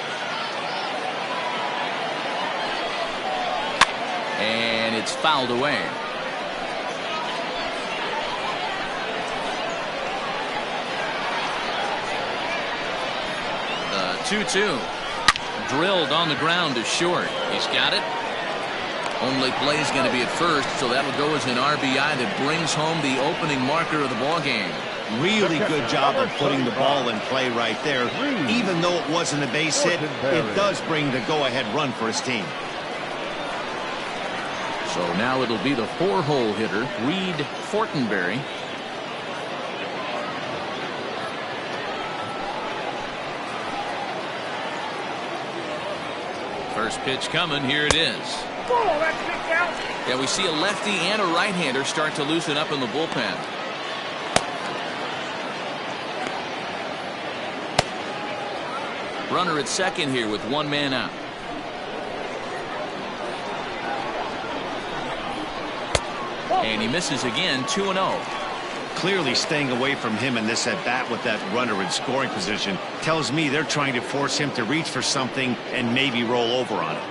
Speaker 1: And it's fouled away. The 2-2. Drilled on the ground to short. He's got it. Only play is going to be at first, so that'll go as an RBI that brings home the opening marker of the ball game.
Speaker 2: Really good job of putting the ball in play right there. Even though it wasn't a base hit, it does bring the go-ahead run for his team.
Speaker 1: So now it'll be the 4-hole hitter, Reed Fortenberry. First pitch coming, here it is. Yeah, we see a lefty and a right-hander start to loosen up in the bullpen. Runner at second here with 1 man out. And he misses again, 2-0.
Speaker 2: Clearly staying away from him in this at-bat with that runner in scoring position tells me they're trying to force him to reach for something and maybe roll over on it.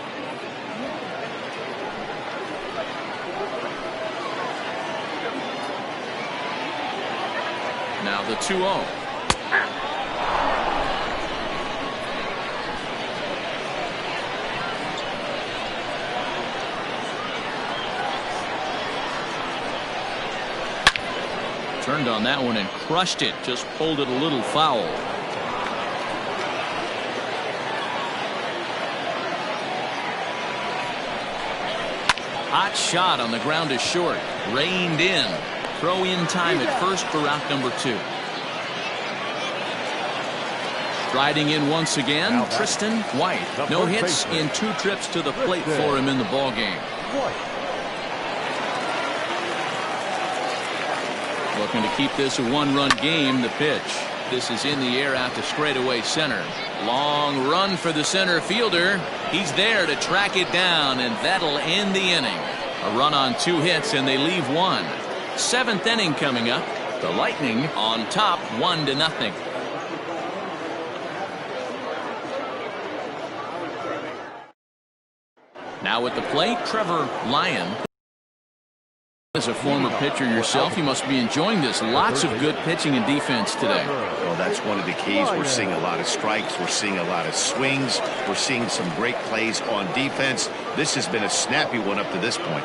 Speaker 1: Now the 2-0. Turned on that one and crushed it. Just pulled it a little foul. Hot shot on the ground to short. Reined in. Throw in time at first for out number 2. Riding in once again, Tristan White. No hits in 2 trips to the plate for him in the ballgame. Looking to keep this a 1-run game. The pitch. This is in the air out to straightaway center. Long run for the center fielder. He's there to track it down, and that'll end the inning. A run on 2 hits, and they leave 1. 7th inning coming up. The Lightning on top 1-0. Now at the plate, Trevor Lyon. As a former pitcher yourself, you must be enjoying this. Lots of good pitching and defense today.
Speaker 2: Well, that's one of the keys. We're seeing a lot of strikes. We're seeing a lot of swings. We're seeing some great plays on defense. This has been a snappy one up to this point.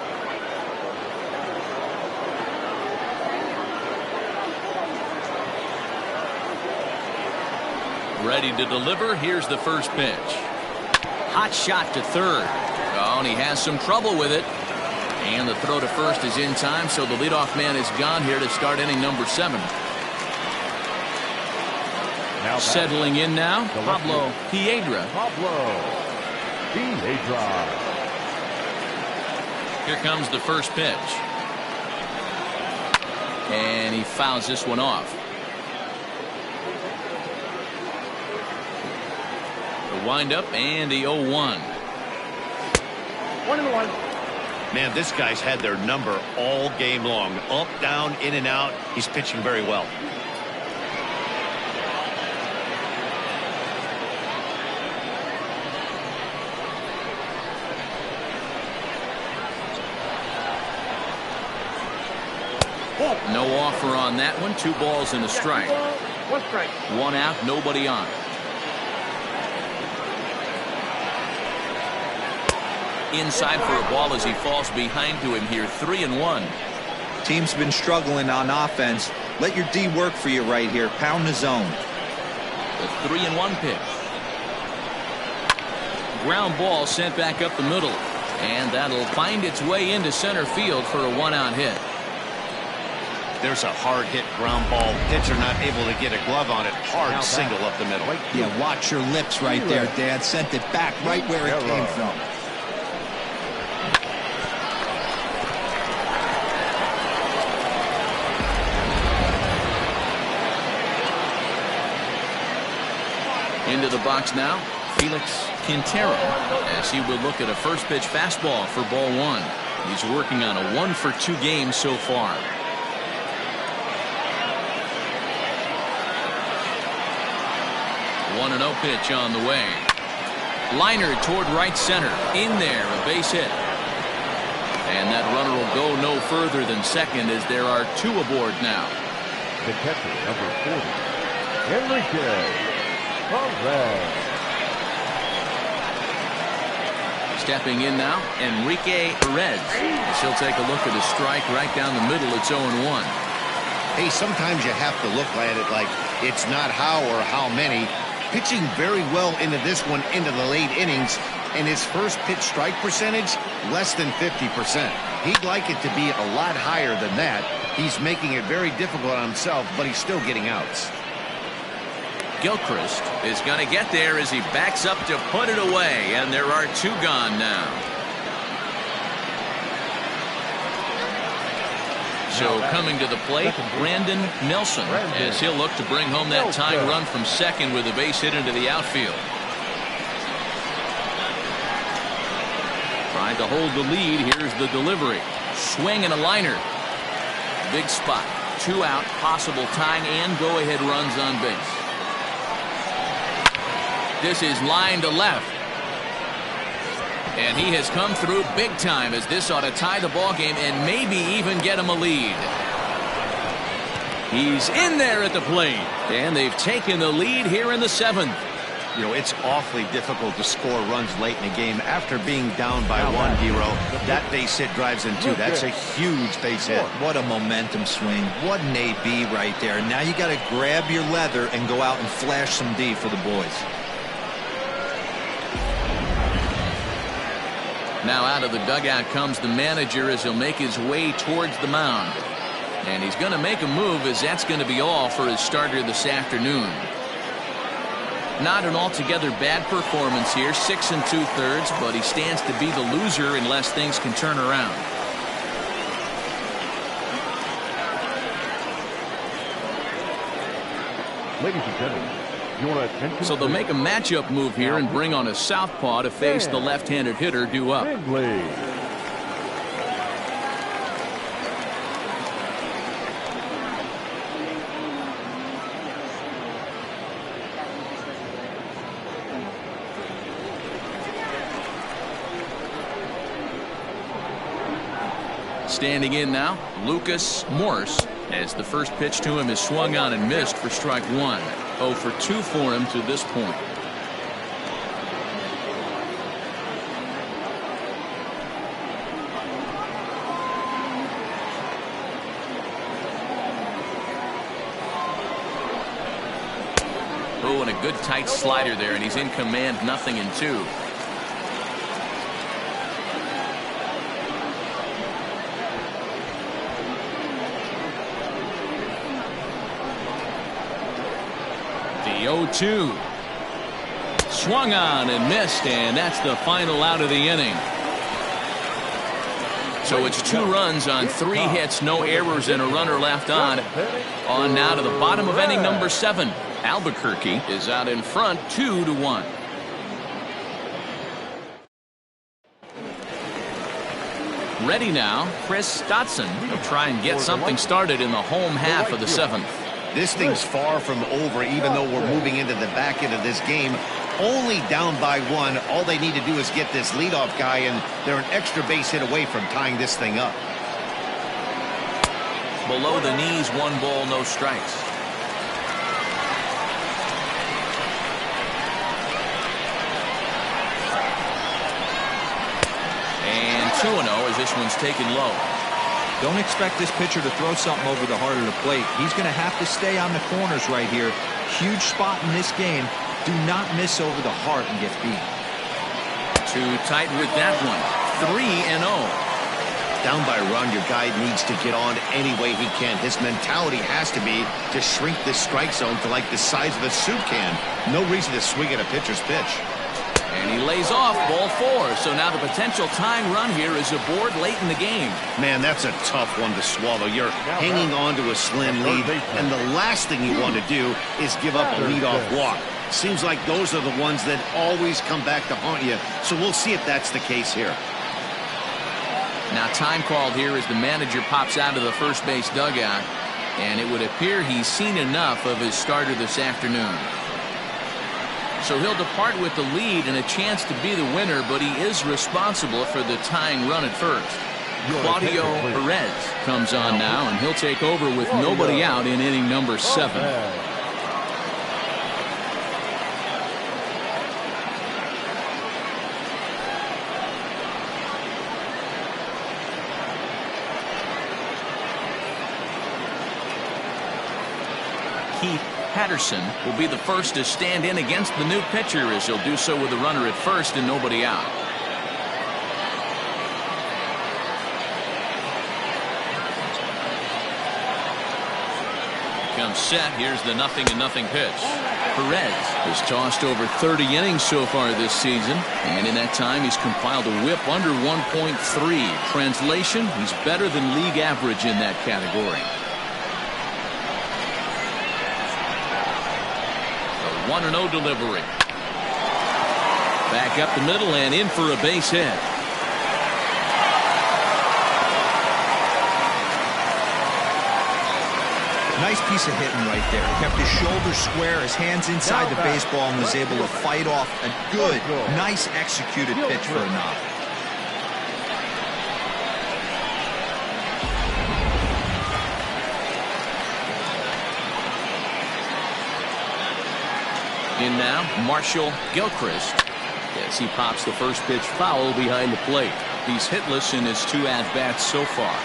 Speaker 1: Ready to deliver. Here's the first pitch. Hot shot to third. Oh, and he has some trouble with it. And the throw to first is in time, so the leadoff man is gone here to start inning number 7. Settling in now, Pablo Piedra. Here comes the first pitch. And he fouls this one off. The windup and the 0-1.
Speaker 5: 1-1.
Speaker 2: Man, this guy's had their number all game long. Up, down, in and out. He's pitching very well.
Speaker 1: No offer on that one. 2 balls and a strike.
Speaker 5: 1 strike.
Speaker 1: 1 out, nobody on. Inside for a ball as he falls behind to him here. 3-1.
Speaker 6: Team's been struggling on offense. Let your D work for you right here. Pound the zone.
Speaker 1: The 3-1 pitch. Ground ball sent back up the middle. And that'll find its way into center field for a 1-out hit.
Speaker 2: There's a hard hit ground ball. Pitcher not able to get a glove on it. Hard single up the middle.
Speaker 6: Yeah, watch your lips right there, Dad. Sent it back right where it came from.
Speaker 1: Into the box now, Felix Quintero, as he will look at a first pitch fastball for ball 1. He's working on a 1-for-2 game so far. 1-0 pitch on the way. Liner toward right center. In there, a base hit. And that runner will go no further than second as there are 2 aboard now.
Speaker 4: The catcher, number 40, Enrique Perez.
Speaker 1: Stepping in now, Enrique Perez. He'll take a look at a strike right down the middle. It's 0-1.
Speaker 2: Hey, sometimes you have to look at it like it's not how or how many. Pitching very well into this one, into the late innings, and his first pitch strike percentage, less than 50%. He'd like it to be a lot higher than that. He's making it very difficult on himself, but he's still getting outs.
Speaker 1: Gilchrist is going to get there as he backs up to put it away, and there are 2 gone now. So coming to the plate, Brandon Nelson, as he'll look to bring home that tying run from second with a base hit into the outfield. Trying to hold the lead. Here's the delivery. Swing and a liner. Big spot. 2 out, possible tying and go-ahead runs on base. This is line to left. And he has come through big time as this ought to tie the ball game and maybe even get him a lead. He's in there at the plate. And they've taken the lead here in the 7th.
Speaker 2: You know, it's awfully difficult to score runs late in a game after being down by 1, Hero. That base hit drives in 2. That's a huge base hit.
Speaker 6: What a momentum swing. What an AB right there. Now you got to grab your leather and go out and flash some D for the boys.
Speaker 1: Now out of the dugout comes the manager as he'll make his way towards the mound. And he's going to make a move as that's going to be all for his starter this afternoon. Not an altogether bad performance here. 6 2/3, but he stands to be the loser unless things can turn around.
Speaker 4: Ladies and gentlemen, your attention.
Speaker 1: So they'll make a matchup move here and bring on a southpaw to face the left-handed hitter due up. Standing in now, Lucas Morse, as the first pitch to him is swung on and missed for strike one. 0 for 2 for him to this point. Oh, and a good tight slider there, and he's in command, 0-2. The 0-2. Swung on and missed, and that's the final out of the inning. So it's 2 runs on 3 hits, no errors, and a runner left on. On now to the bottom of inning number 7. Albuquerque is out in front 2-1. Ready now, Chris Dotson will try and get something started in the home half of the 7th.
Speaker 2: This thing's far from over, even though we're moving into the back end of this game. Only down by 1. All they need to do is get this leadoff guy, and they're an extra base hit away from tying this thing up.
Speaker 1: Below the knees, 1 ball, no strikes. And 2-0 as this one's taken low.
Speaker 6: Don't expect this pitcher to throw something over the heart of the plate. He's going to have to stay on the corners right here. Huge spot in this game. Do not miss over the heart and get beat.
Speaker 1: Too tight with that one. 3-0.
Speaker 2: Down by a run, your guy needs to get on any way he can. His mentality has to be to shrink this strike zone to like the size of a soup can. No reason to swing at a pitcher's pitch.
Speaker 1: And he lays off, ball 4. So now the potential tying run here is aboard late in the game.
Speaker 2: Man, that's a tough one to swallow. You're hanging on to a slim lead, and the last thing you want to do is give up a leadoff walk. Seems like those are the ones that always come back to haunt you. So we'll see if that's the case here.
Speaker 1: Now time called here as the manager pops out of the first base dugout. And it would appear he's seen enough of his starter this afternoon. So he'll depart with the lead and a chance to be the winner, but he is responsible for the tying run at first. Claudio Perez comes on now, and he'll take over with nobody out in inning number 7. Patterson will be the first to stand in against the new pitcher, as he'll do so with a runner at first and nobody out. Comes set. Here's the 0-0 pitch. Perez has tossed over 30 innings so far this season, and in that time he's compiled a whip under 1.3. Translation, he's better than league average in that category. 1-0 delivery. Back up the middle and in for a base hit.
Speaker 6: Nice piece of hitting right there. Kept his shoulders square, his hands inside the baseball, and was able to fight off a good, nice executed pitch for a knock.
Speaker 1: In now, Marshall Gilchrist, as he pops the first pitch foul behind the plate. He's hitless in his 2 at-bats so far.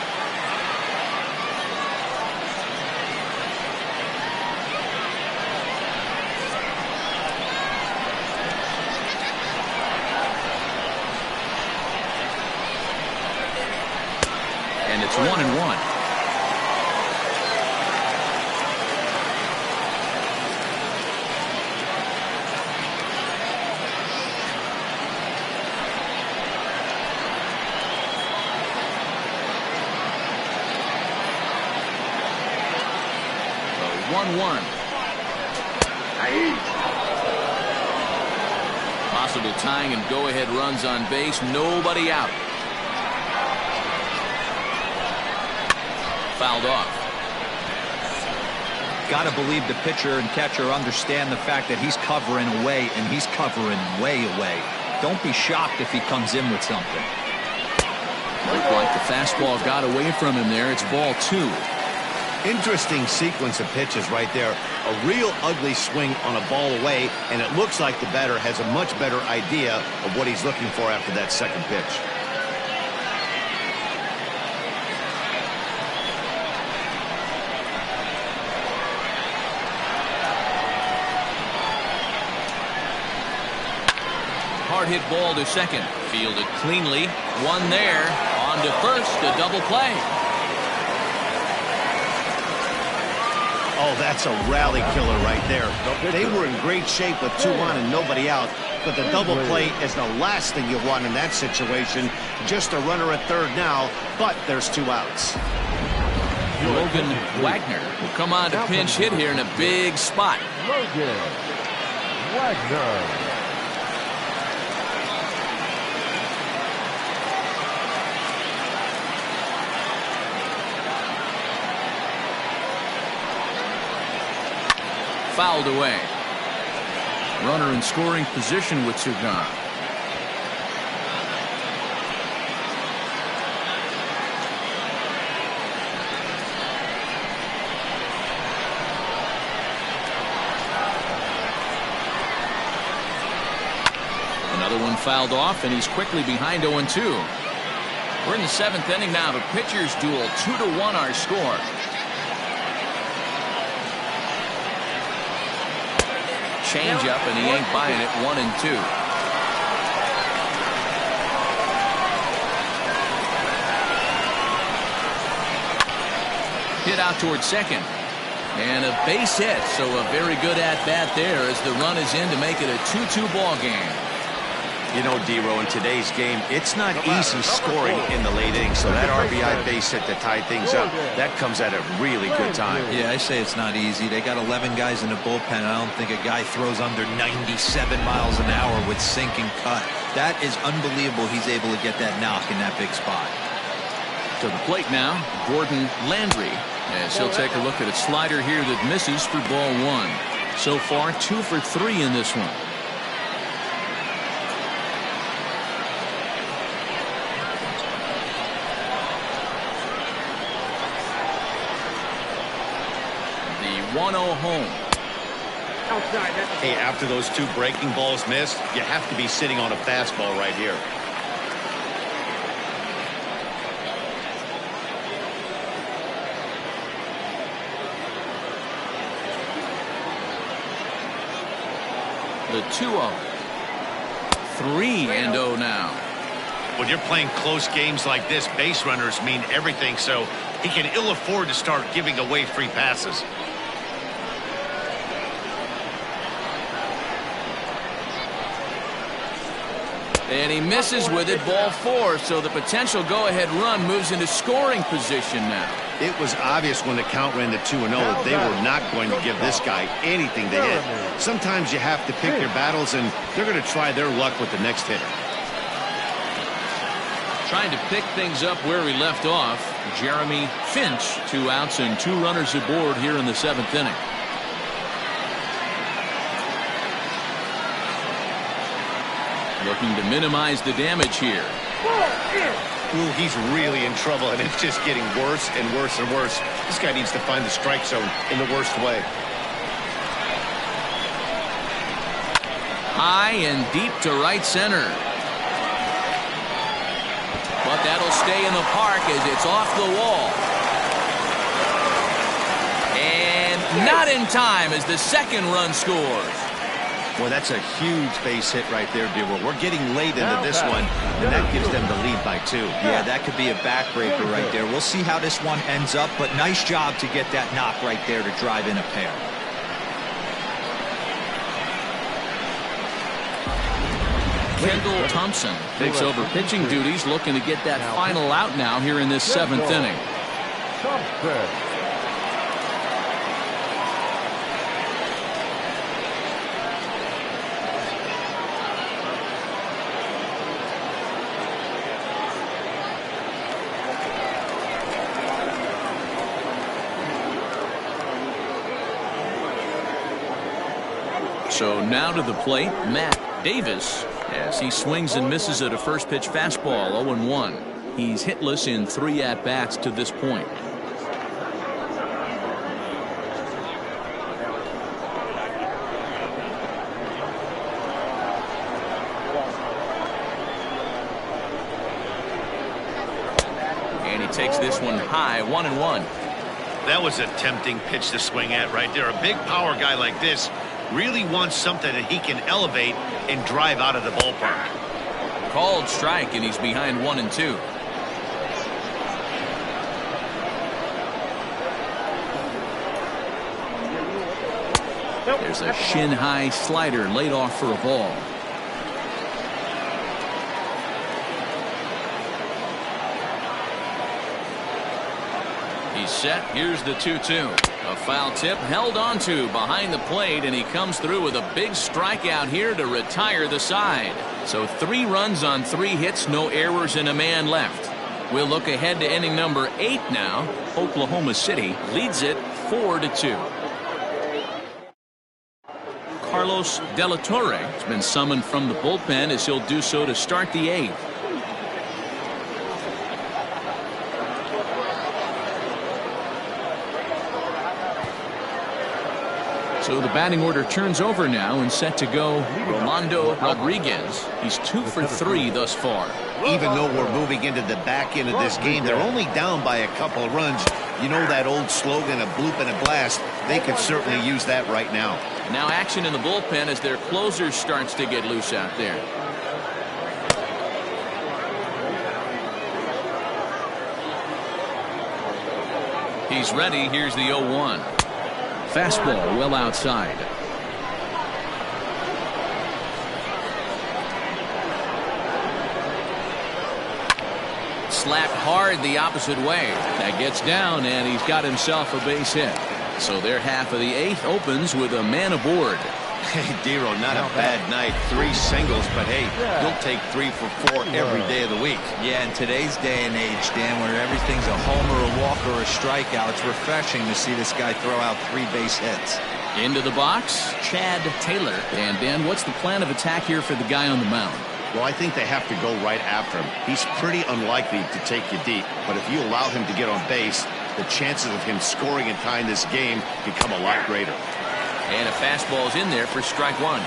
Speaker 1: And it's 1-1. 1-1. Possible tying and go-ahead runs on base. Nobody out. Fouled off.
Speaker 6: Got to believe the pitcher and catcher understand the fact that he's covering away, and he's covering way away. Don't be shocked if he comes in with something.
Speaker 1: Looked like the fastball got away from him there. It's ball 2.
Speaker 2: Interesting sequence of pitches right there. A real ugly swing on a ball away, and it looks like the batter has a much better idea of what he's looking for after that second pitch.
Speaker 1: Hard hit ball to second. Fielded cleanly. One there. On to first. A double play.
Speaker 2: Oh, that's a rally killer right there. They were in great shape with 2 on and nobody out, but the double play is the last thing you want in that situation. Just a runner at third now, but there's 2 outs.
Speaker 1: Logan Wagner will come on to pinch hit here in a big spot.
Speaker 4: Logan Wagner.
Speaker 1: Fouled away. Runner in scoring position with 2 gone. Another one fouled off, and he's quickly behind 0-2. We're in the 7th inning now. The pitchers duel. 2-1 our score. Change up, and he ain't buying it. 1-2. Hit out towards second, and a base hit, so a very good at bat there as the run is in to make it a 2-2 ball game.
Speaker 2: You know, D-Row, in today's game, it's not easy scoring in the late innings, so that RBI base hit to tie things up, that comes at a really good time.
Speaker 6: Yeah, I say it's not easy. They got 11 guys in the bullpen. I don't think a guy throws under 97 miles an hour with sink and cut. That is unbelievable. He's able to get that knock in that big spot.
Speaker 1: To the plate now, Gordon Landry, as he'll take a look at a slider here that misses for ball 1. So far, 2 for 3 in this one. The 1-0 home.
Speaker 2: Hey, after those 2 breaking balls missed, you have to be sitting on a fastball right here.
Speaker 1: The 2-0. 3-0 now.
Speaker 2: When you're playing close games like this, base runners mean everything, so he can ill afford to start giving away free passes.
Speaker 1: And he misses with it, ball 4, so the potential go-ahead run moves into scoring position now.
Speaker 2: It was obvious when the count ran to 2-0 that they were not going to give this guy anything to hit. Sometimes you have to pick your battles, and they're going to try their luck with the next hitter.
Speaker 1: Trying to pick things up where he left off, Jeremy Finch. 2 outs and 2 runners aboard here in the 7th inning. Looking to minimize the damage here.
Speaker 2: Ooh, he's really in trouble, and it's just getting worse and worse and worse. This guy needs to find the strike zone in the worst way.
Speaker 1: High and deep to right center. But that'll stay in the park as it's off the wall. And not in time as the second run scores.
Speaker 2: Well, that's a huge base hit right there, Dewar. We're getting late into this one, and that gives them the lead by 2.
Speaker 6: Yeah, that could be a backbreaker right there. We'll see how this one ends up, but nice job to get that knock right there to drive in a pair.
Speaker 1: Kendall Thompson takes over pitching duties, looking to get that final out now here in this 7th inning. So now to the plate, Matt Davis, as he swings and misses at a first pitch fastball, 0-1. He's hitless in 3 at-bats to this point. And he takes this one high, 1-1.
Speaker 2: That was a tempting pitch to swing at right there. A big power guy like this really wants something that he can elevate and drive out of the ballpark.
Speaker 1: Called strike, and he's behind 1-2. There's a shin-high slider laid off for a ball. He's set. Here's the 2-2. A foul tip held onto behind the plate, and he comes through with a big strikeout here to retire the side. So 3 runs on 3 hits, no errors, and a man left. We'll look ahead to inning number 8 now. Oklahoma City leads it 4-2. Carlos De La Torre has been summoned from the bullpen as he'll do so to start the 8th. So the batting order turns over now and set to go Rolando Rodriguez. He's 2 for 3 thus far.
Speaker 2: Even though we're moving into the back end of this game, they're only down by a couple of runs. You know that old slogan, a bloop and a blast. They could certainly use that right now.
Speaker 1: Now action in the bullpen as their closer starts to get loose out there. He's ready. Here's the 0-1. Fastball well outside. Slapped hard the opposite way. That gets down, and he's got himself a base hit. So their half of the 8th opens with a man aboard.
Speaker 2: Hey, Dero, not a bad night. 3 singles, but hey, you'll take 3 for 4 every day of the week.
Speaker 3: Yeah, in today's day and age, Dan, where everything's a homer, a walk, or a strikeout, it's refreshing to see this guy throw out 3 base hits.
Speaker 1: Into the box, Chad Taylor. And Dan, what's the plan of attack here for the guy on the mound?
Speaker 2: Well, I think they have to go right after him. He's pretty unlikely to take you deep, but if you allow him to get on base, the chances of him scoring and tying this game become a lot greater.
Speaker 1: And a fastball's in there for strike 1.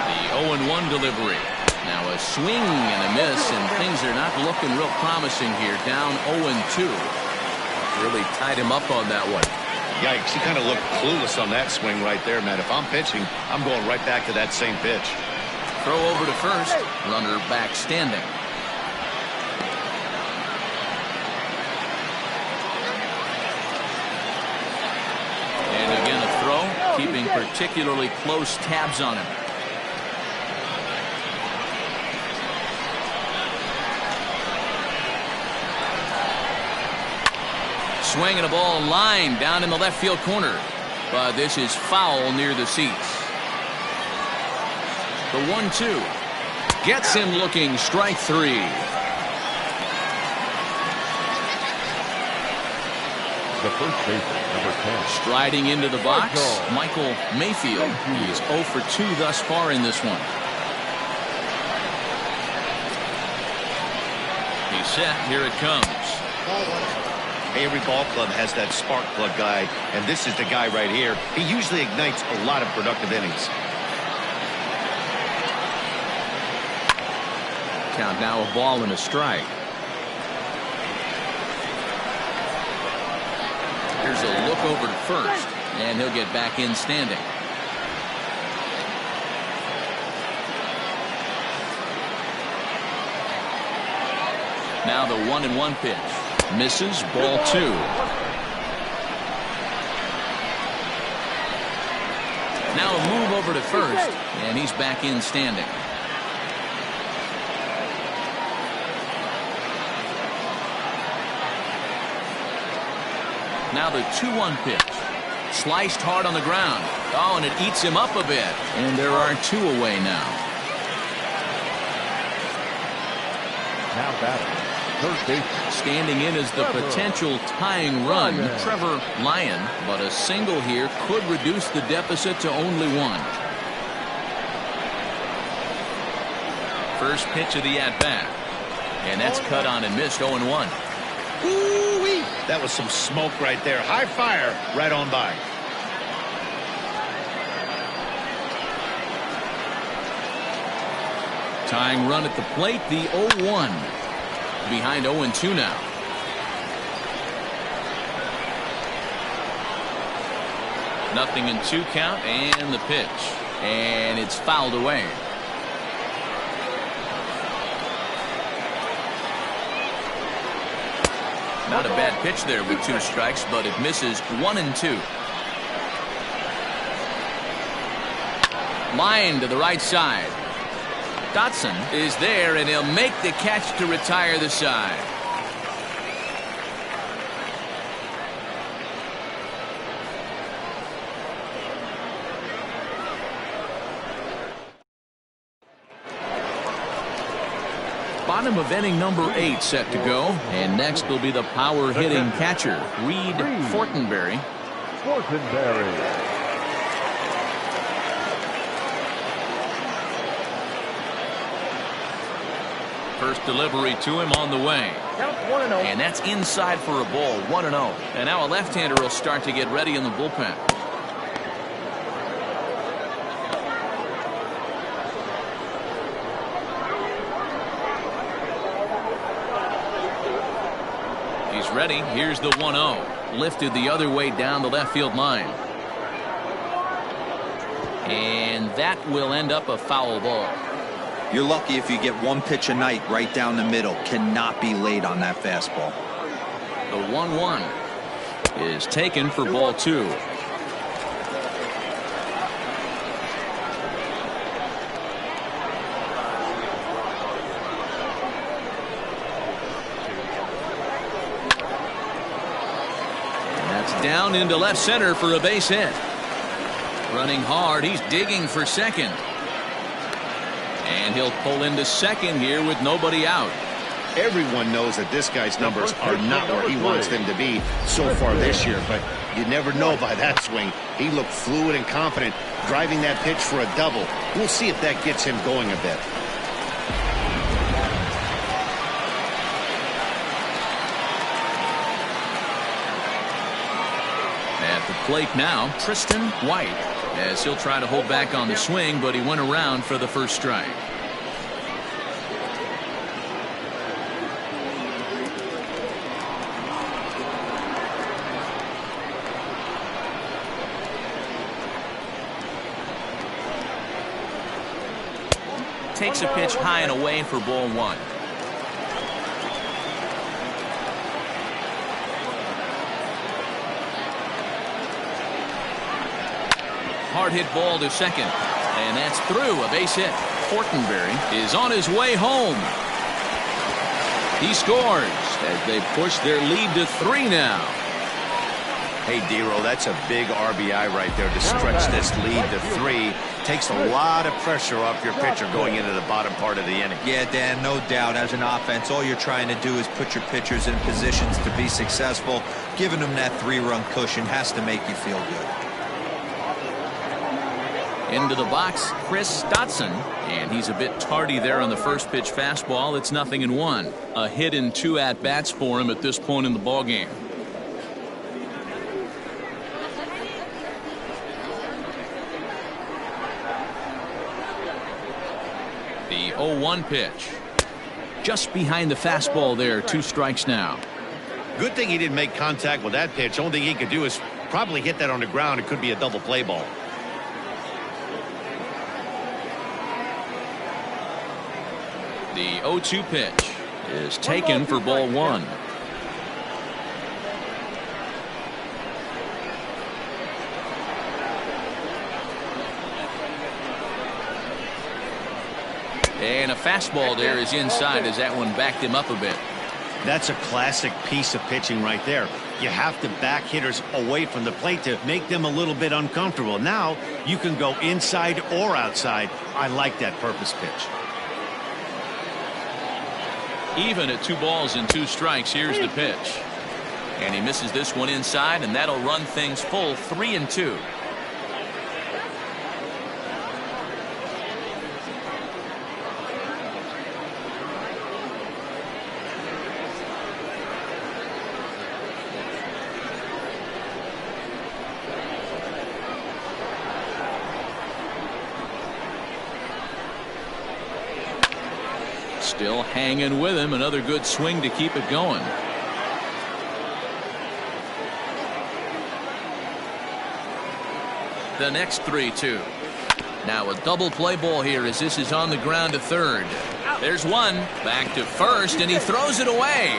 Speaker 1: The 0-1 delivery. Now a swing and a miss, and things are not looking real promising here. Down 0-2.
Speaker 7: Really tied him up on that one.
Speaker 2: Yikes, he kind of looked clueless on that swing right there, man. If I'm pitching, I'm going right back to that same pitch.
Speaker 1: Throw over to first. Runner back standing. And again a throw, keeping particularly close tabs on him. Swinging a ball line down in the left field corner. But this is foul near the seats. The 1-2. Gets him looking. Strike 3.
Speaker 4: The first baseman, number 10.
Speaker 1: Striding into the box, Michael Mayfield. He's 0 for 2 thus far in this one. He's set. Here it comes.
Speaker 2: Every ball club has that spark plug guy, and this is the guy right here. He usually ignites a lot of productive innings.
Speaker 1: Count now a ball and a strike. Here's a look over to first, and he'll get back in standing. Now the 1-1 pitch. Misses, ball 2. Now a move over to first, and he's back in standing. Now the 2-1 pitch. Sliced hard on the ground. Oh, and it eats him up a bit. And there are 2 away now.
Speaker 4: Now batting, third baseman.
Speaker 1: Standing in as the potential tying run, Trevor Lyon, but a single here could reduce the deficit to only one. First pitch of the at-bat, and that's cut on and missed. 0-1.
Speaker 2: Ooh-wee. That was some smoke right there. High fire right on by.
Speaker 1: Tying run at the plate, the 0-1. Behind 0-2 now. Nothing in 2 count, and the pitch. And it's fouled away. Not a bad pitch there with 2 strikes, but it misses. 1-2. Line to the right side. Dotson is there, and he'll make the catch to retire the side. Bottom of inning number 8 set to go, and next will be the power hitting catcher, Reed Fortenberry. First delivery to him on the way. And that's inside for a ball. 1-0. And now a left-hander will start to get ready in the bullpen. He's ready. Here's the 1-0. Lifted the other way down the left field line. And that will end up a foul ball.
Speaker 3: You're lucky if you get one pitch a night right down the middle. Cannot be late on that fastball.
Speaker 1: The 1-1 is taken for ball 2. And that's down into left center for a base hit. Running hard, he's digging for second. And he'll pull into second here with nobody out.
Speaker 2: Everyone knows that this guy's numbers are not where he wants them to be so far this year, but you never know by that swing. He looked fluid and confident, driving that pitch for a double. We'll see if that gets him going a bit.
Speaker 1: At the plate now, Tristan White, as he'll try to hold back on the swing, but he went around for the first strike. Takes a pitch high and away for ball 1. Hard hit ball to second, and that's through. A base hit. Fortenberry is on his way home. He scores as they push their lead to 3 now.
Speaker 2: Hey, D-Row, that's a big RBI right there to stretch this lead to 3. Takes a lot of pressure off your pitcher going into the bottom part of the inning.
Speaker 3: Yeah, Dan, no doubt. As an offense, all you're trying to do is put your pitchers in positions to be successful. Giving them that 3-run cushion has to make you feel good.
Speaker 1: Into the box, Chris Dotson, and he's a bit tardy there on the first pitch fastball. It's 0-1. A hit in 2 at-bats for him at this point in the ballgame. The 0-1 pitch. Just behind the fastball there. 2 strikes now.
Speaker 2: Good thing he didn't make contact with that pitch. Only thing he could do is probably hit that on the ground. It could be a double play ball.
Speaker 1: The 0-2 pitch is taken for ball 1. And a fastball there is inside as that one backed him up a bit.
Speaker 2: That's a classic piece of pitching right there. You have to back hitters away from the plate to make them a little bit uncomfortable. Now you can go inside or outside. I like that purpose pitch.
Speaker 1: Even at 2 balls and 2 strikes. Here's the pitch. And he misses this one inside, and that'll run things full 3-2. Still hanging with him. Another good swing to keep it going. The next 3-2. Now a double play ball here as this is on the ground to third. There's one. Back to first, and he throws it away.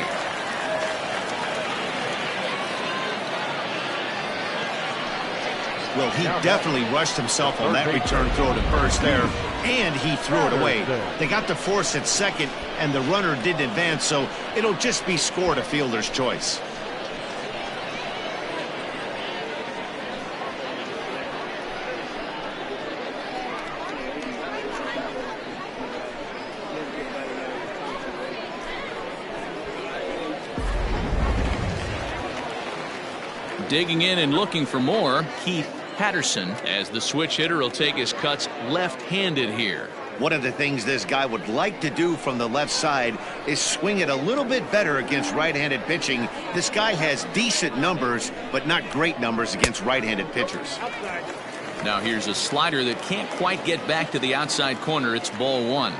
Speaker 2: Well, he definitely rushed himself on that return throw to first there, and he threw it away. They got the force at second, and the runner didn't advance, so it'll just be scored a fielder's choice.
Speaker 1: Digging in and looking for more, Patterson, as the switch hitter, will take his cuts left-handed here.
Speaker 2: One of the things this guy would like to do from the left side is swing it a little bit better against right-handed pitching. This guy has decent numbers, but not great numbers against right-handed pitchers.
Speaker 1: Now here's a slider that can't quite get back to the outside corner. It's ball 1.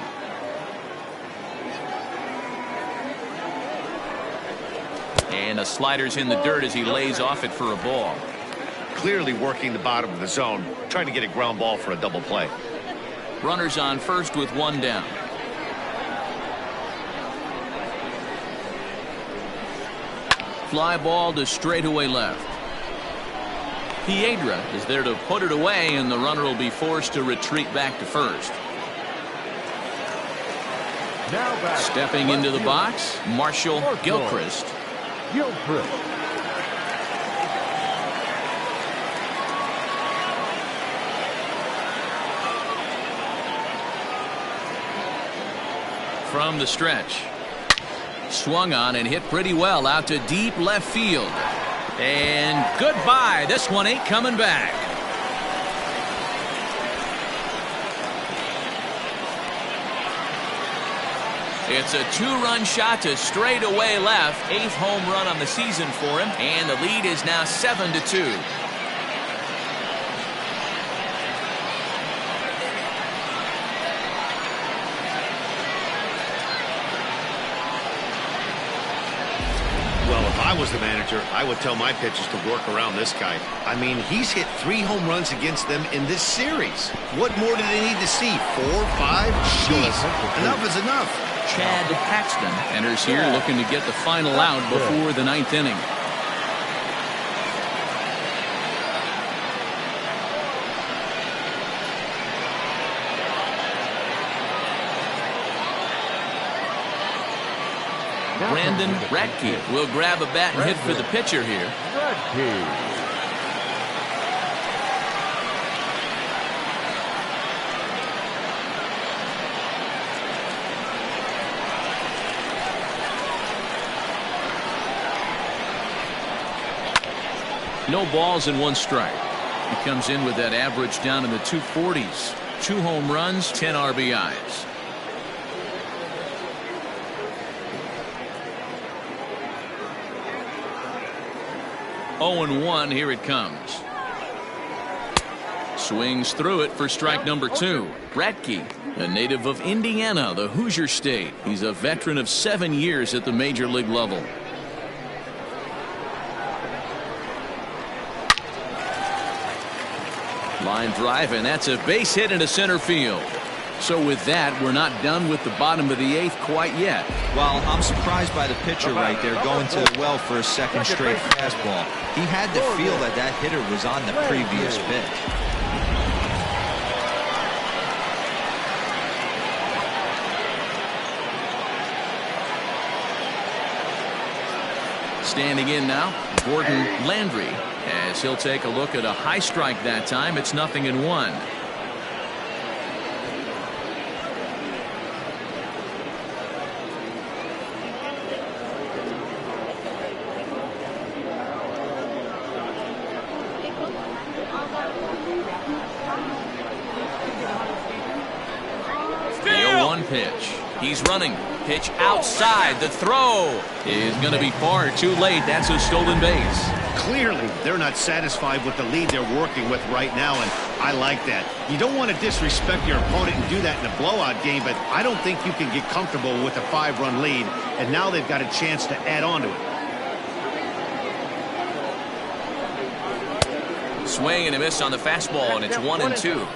Speaker 1: And a slider's in the dirt as he lays off it for a ball.
Speaker 2: Clearly working the bottom of the zone, trying to get a ground ball for a double play.
Speaker 1: Runners on first with 1 down. Fly ball to straightaway left. Piedra is there to put it away, and the runner will be forced to retreat back to first. Stepping into the box, Marshall Gilchrist. From the stretch. Swung on and hit pretty well out to deep left field. And goodbye. This one ain't coming back. It's a 2-run shot to straightaway left. 8th home run on the season for him. And the lead is now 7-2.
Speaker 2: Well, if I was the manager, I would tell my pitchers to work around this guy. I mean, he's hit 3 home runs against them in this series. What more do they need to see? 4, 5? Jeez, enough is enough.
Speaker 1: Chad Paxton enters here looking to get the final out before the 9th inning. Brandon Radke will grab a bat and hit for the pitcher here. No balls and 1 strike. He comes in with that average down in the 240s. 2 home runs, 10 RBIs. Oh, 1, here it comes. Swings through it for strike number 2. Radke, a native of Indiana, the Hoosier State. He's a veteran of 7 years at the major league level. Line drive, and that's a base hit into center field. So with that, we're not done with the bottom of the 8th quite yet.
Speaker 3: Well, I'm surprised by the pitcher right there going to the well for a second straight fastball. He had to feel that that hitter was on the previous pitch.
Speaker 1: Standing in now, Gordon Landry, as he'll take a look at a high strike that time. It's 0-1. 1 pitch. He's running. Pitch outside. The throw is going to be far too late. That's a stolen base.
Speaker 2: Clearly, they're not satisfied with the lead they're working with right now, and I like that. You don't want to disrespect your opponent and do that in a blowout game, but I don't think you can get comfortable with a 5-run lead, and now they've got a chance to add on to it.
Speaker 1: Swing and a miss on the fastball, and it's 1-2.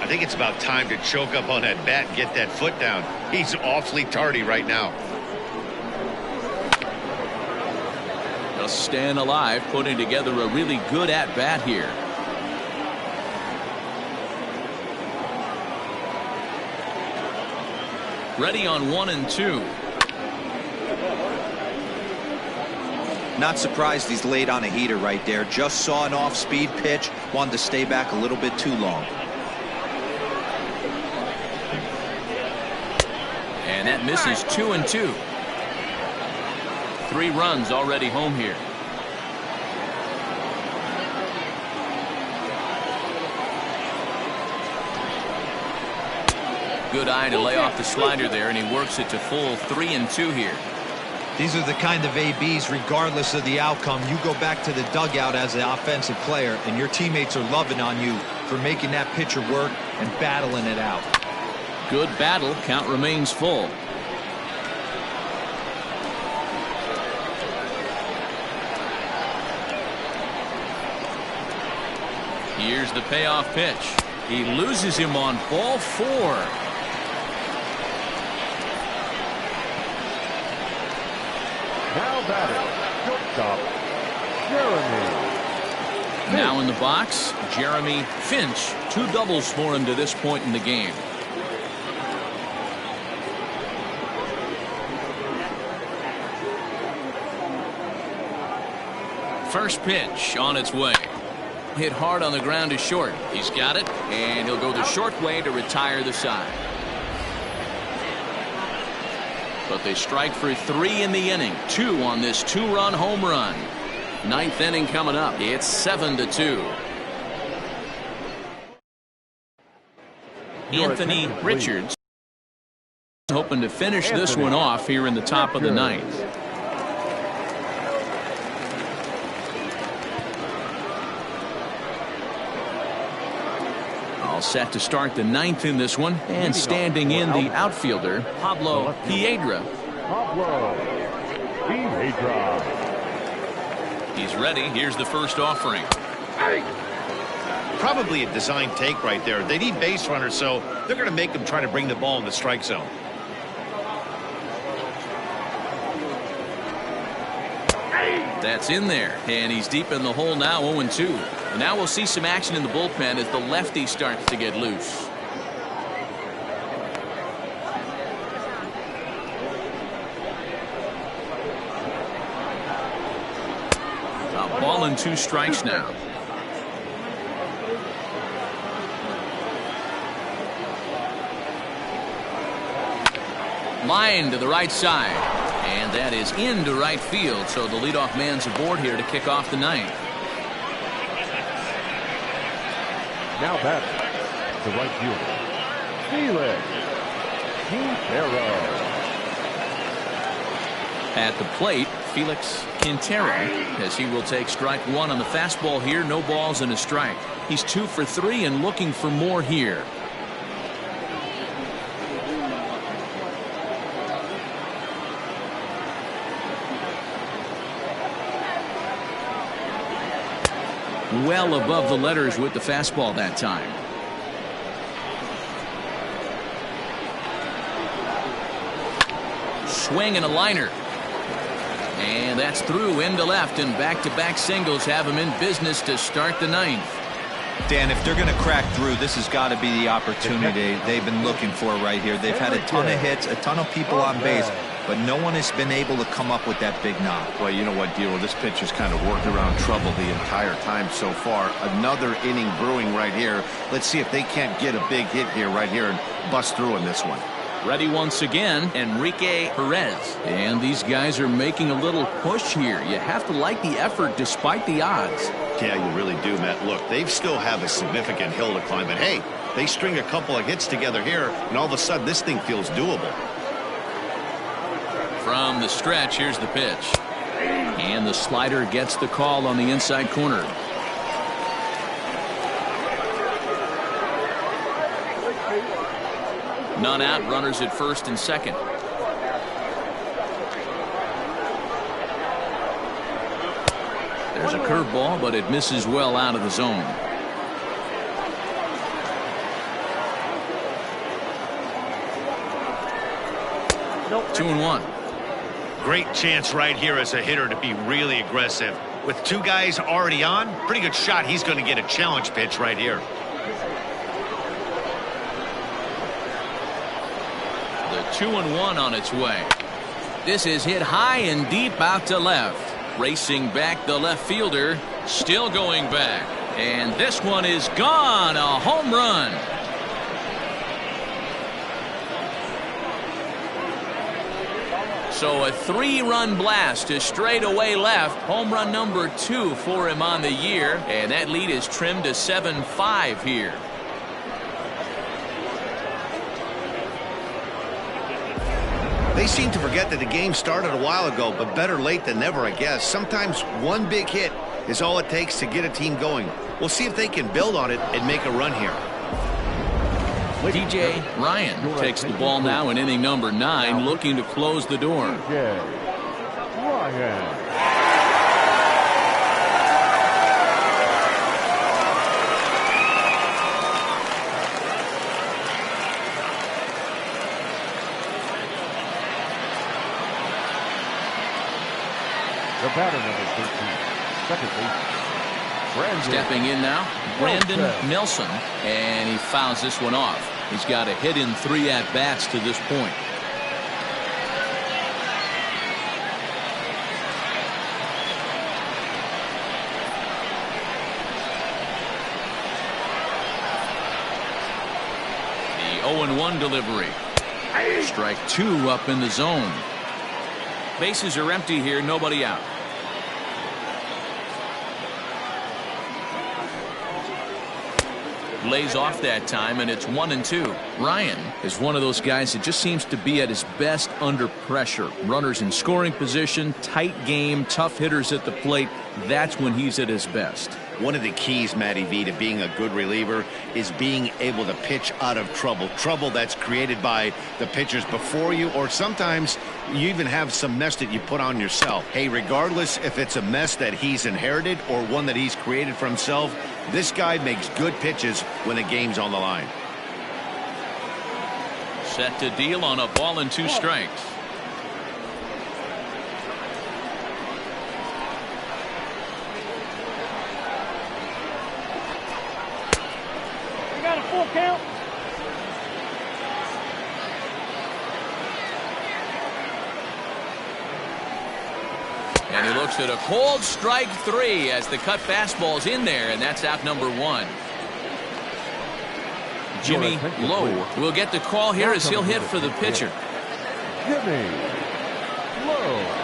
Speaker 2: I think it's about time to choke up on that bat and get that foot down. He's awfully tardy right now.
Speaker 1: Just staying alive, putting together a really good at-bat here. Ready on 1-2.
Speaker 6: Not surprised he's laid on a heater right there. Just saw an off-speed pitch. Wanted to stay back a little bit too long.
Speaker 1: And that misses 2-2. 3 runs already home here. Good eye to lay off the slider there, and he works it to full 3-2 here.
Speaker 6: These are the kind of ABs, regardless of the outcome, you go back to the dugout as an offensive player, and your teammates are loving on you for making that pitcher work and battling it out.
Speaker 1: Good battle. Count remains full. Here's the payoff pitch. He loses him on ball 4.
Speaker 4: Now batting, shortstop, Jeremy.
Speaker 1: Now in the box, Jeremy Finch. 2 doubles for him to this point in the game. First pitch on its way. Hit hard on the ground to short. He's got it, and he'll go the short way to retire the side. But they strike for 3 in the inning. 2 on this 2-run home run. 9th inning coming up. It's 7-2. Anthony Richards hoping to finish this one off here in the top of the 9th. All set to start the 9th in this one, and standing in the outfielder, Pablo Piedra. He's ready. Here's the first offering.
Speaker 2: Probably a design take right there. They need base runners, so they're going to make them try to bring the ball in the strike zone.
Speaker 1: That's in there, and he's deep in the hole now, 0-2. And now we'll see some action in the bullpen as the lefty starts to get loose. A ball and 2 strikes now. Line to the right side, and that is into right field. So the leadoff man's aboard here to kick off the 9th.
Speaker 4: Now back to right fielder, Felix Quintero.
Speaker 1: At the plate, Felix Quintero, as he will take strike 1 on the fastball here. No balls and a strike. He's 2 for 3 and looking for more here. Well above the letters with the fastball that time. Swing and a liner. And that's through into left, and back-to-back singles have him in business to start the 9th.
Speaker 6: Dan, if they're going to crack through, this has got to be the opportunity they've been looking for right here. They've had a ton of hits, a ton of people on base, but no one has been able to come up with that big knock.
Speaker 2: Well, you know what, Dilo, this pitch has kind of worked around trouble the entire time so far. Another inning brewing right here. Let's see if they can't get a big hit here right here and bust through in this one.
Speaker 1: Ready once again, Enrique Perez. And these guys are making a little push here. You have to like the effort despite the odds.
Speaker 2: Yeah, you really do, Matt. Look, they still have a significant hill to climb, but hey, they string a couple of hits together here, and all of a sudden this thing feels doable.
Speaker 1: From the stretch, here's the pitch. And the slider gets the call on the inside corner. None out, runners at first and second. There's a curveball, but it misses well out of the zone.
Speaker 5: Nope.
Speaker 1: 2-1.
Speaker 2: Great chance right here as a hitter to be really aggressive. With two guys already on, pretty good shot he's going to get a challenge pitch right here.
Speaker 1: The 2-1 on its way. This is hit high and deep out to left. Racing back the left fielder. Still going back. And this one is gone. A home run. So a 3-run blast to straightaway left. Home run number 2 for him on the year. And that lead is trimmed to 7-5 here.
Speaker 2: They seem to forget that the game started a while ago, but better late than never, I guess. Sometimes one big hit is all it takes to get a team going. We'll see if they can build on it and make a run here.
Speaker 1: DJ Ryan takes the ball now in inning number 9, looking to close the door.
Speaker 4: DJ Ryan. The batter, number 13, second base, Brandon.
Speaker 1: Stepping in now, Brandon Nelson, and he fouls this one off. He's got a hit in 3 at-bats to this point. The 0-1 delivery. Strike 2 up in the zone. Bases are empty here, nobody out. Lays off that time, and it's 1-2. Ryan is one of those guys that just seems to be at his best under pressure. Runners in scoring position, tight game, tough hitters at the plate. That's when he's at his best.
Speaker 2: One of the keys, Matty V, to being a good reliever is being able to pitch out of trouble. Trouble that's created by the pitchers before you, or sometimes you even have some mess that you put on yourself. Hey, regardless if it's a mess that he's inherited or one that he's created for himself, this guy makes good pitches when the game's on the line.
Speaker 1: Set to deal on a ball and 2 strikes.
Speaker 5: Got a full count.
Speaker 1: And he looks at a cold strike 3 as the cut fastball's in there, and that's out number 1. Jimmy Lowe will get the call here as he'll hit for the pitcher.
Speaker 4: Jimmy Lowe.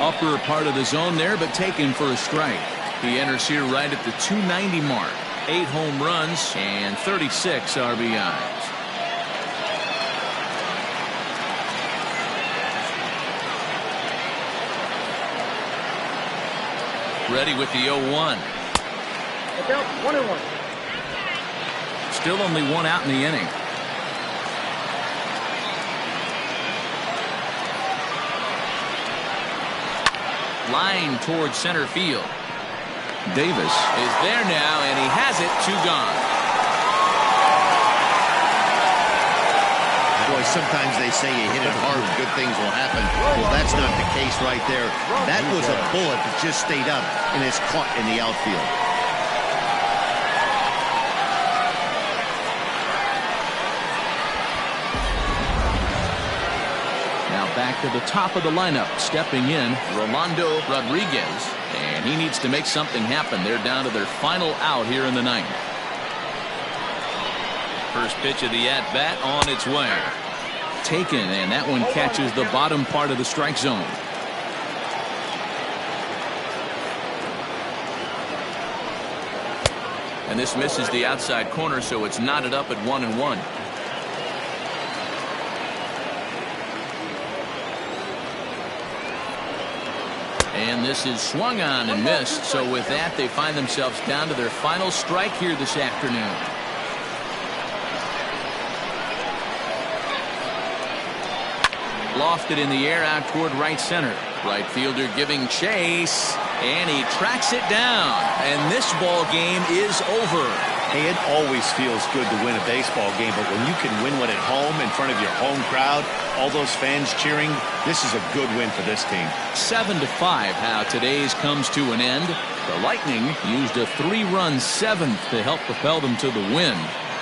Speaker 1: Upper part of the zone there, but taken for a strike. He enters here right at the 290 mark. 8 home runs and 36 RBIs. Ready with the 0-1.
Speaker 5: Look out, 1-1.
Speaker 1: Still only 1 out in the inning. Line towards center field. Davis is there now, and he has it. 2 gone.
Speaker 2: Boy, sometimes they say you hit it hard, good things will happen. Well, that's not the case right there. That was a bullet that just stayed up and is caught in the outfield.
Speaker 1: Now back back to the top of the lineup. Stepping in, Rolando Rodriguez. And he needs to make something happen. They're down to their final out here in the ninth. First pitch of the at-bat on its way. Taken, and that one catches the bottom part of the strike zone. And this misses the outside corner, so it's knotted up at 1-1. And this is swung on and missed. So with that, they find themselves down to their final strike here this afternoon. Lofted in the air out toward right center. Right fielder giving chase, and he tracks it down. And this ball game is over.
Speaker 2: Hey, it always feels good to win a baseball game, but when you can win one at home in front of your home crowd, all those fans cheering, this is a good win for this team.
Speaker 1: 7-5, how today's comes to an end. The Lightning used a 3-run seventh to help propel them to the win.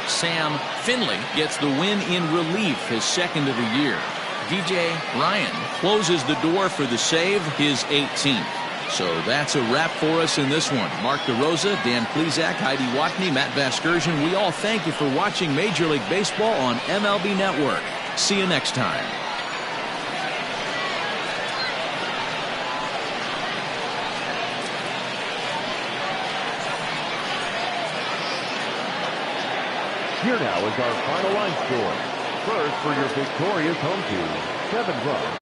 Speaker 1: Sam Finley gets the win in relief, his second of the year. DJ Ryan closes the door for the save, his 18th. So that's a wrap for us in this one. Mark DeRosa, Dan Plezak, Heidi Watney, Matt Vasgersian, we all thank you for watching Major League Baseball on MLB Network. See you next time.
Speaker 4: Here now is our final line score. First for your victorious home team, 7 runs.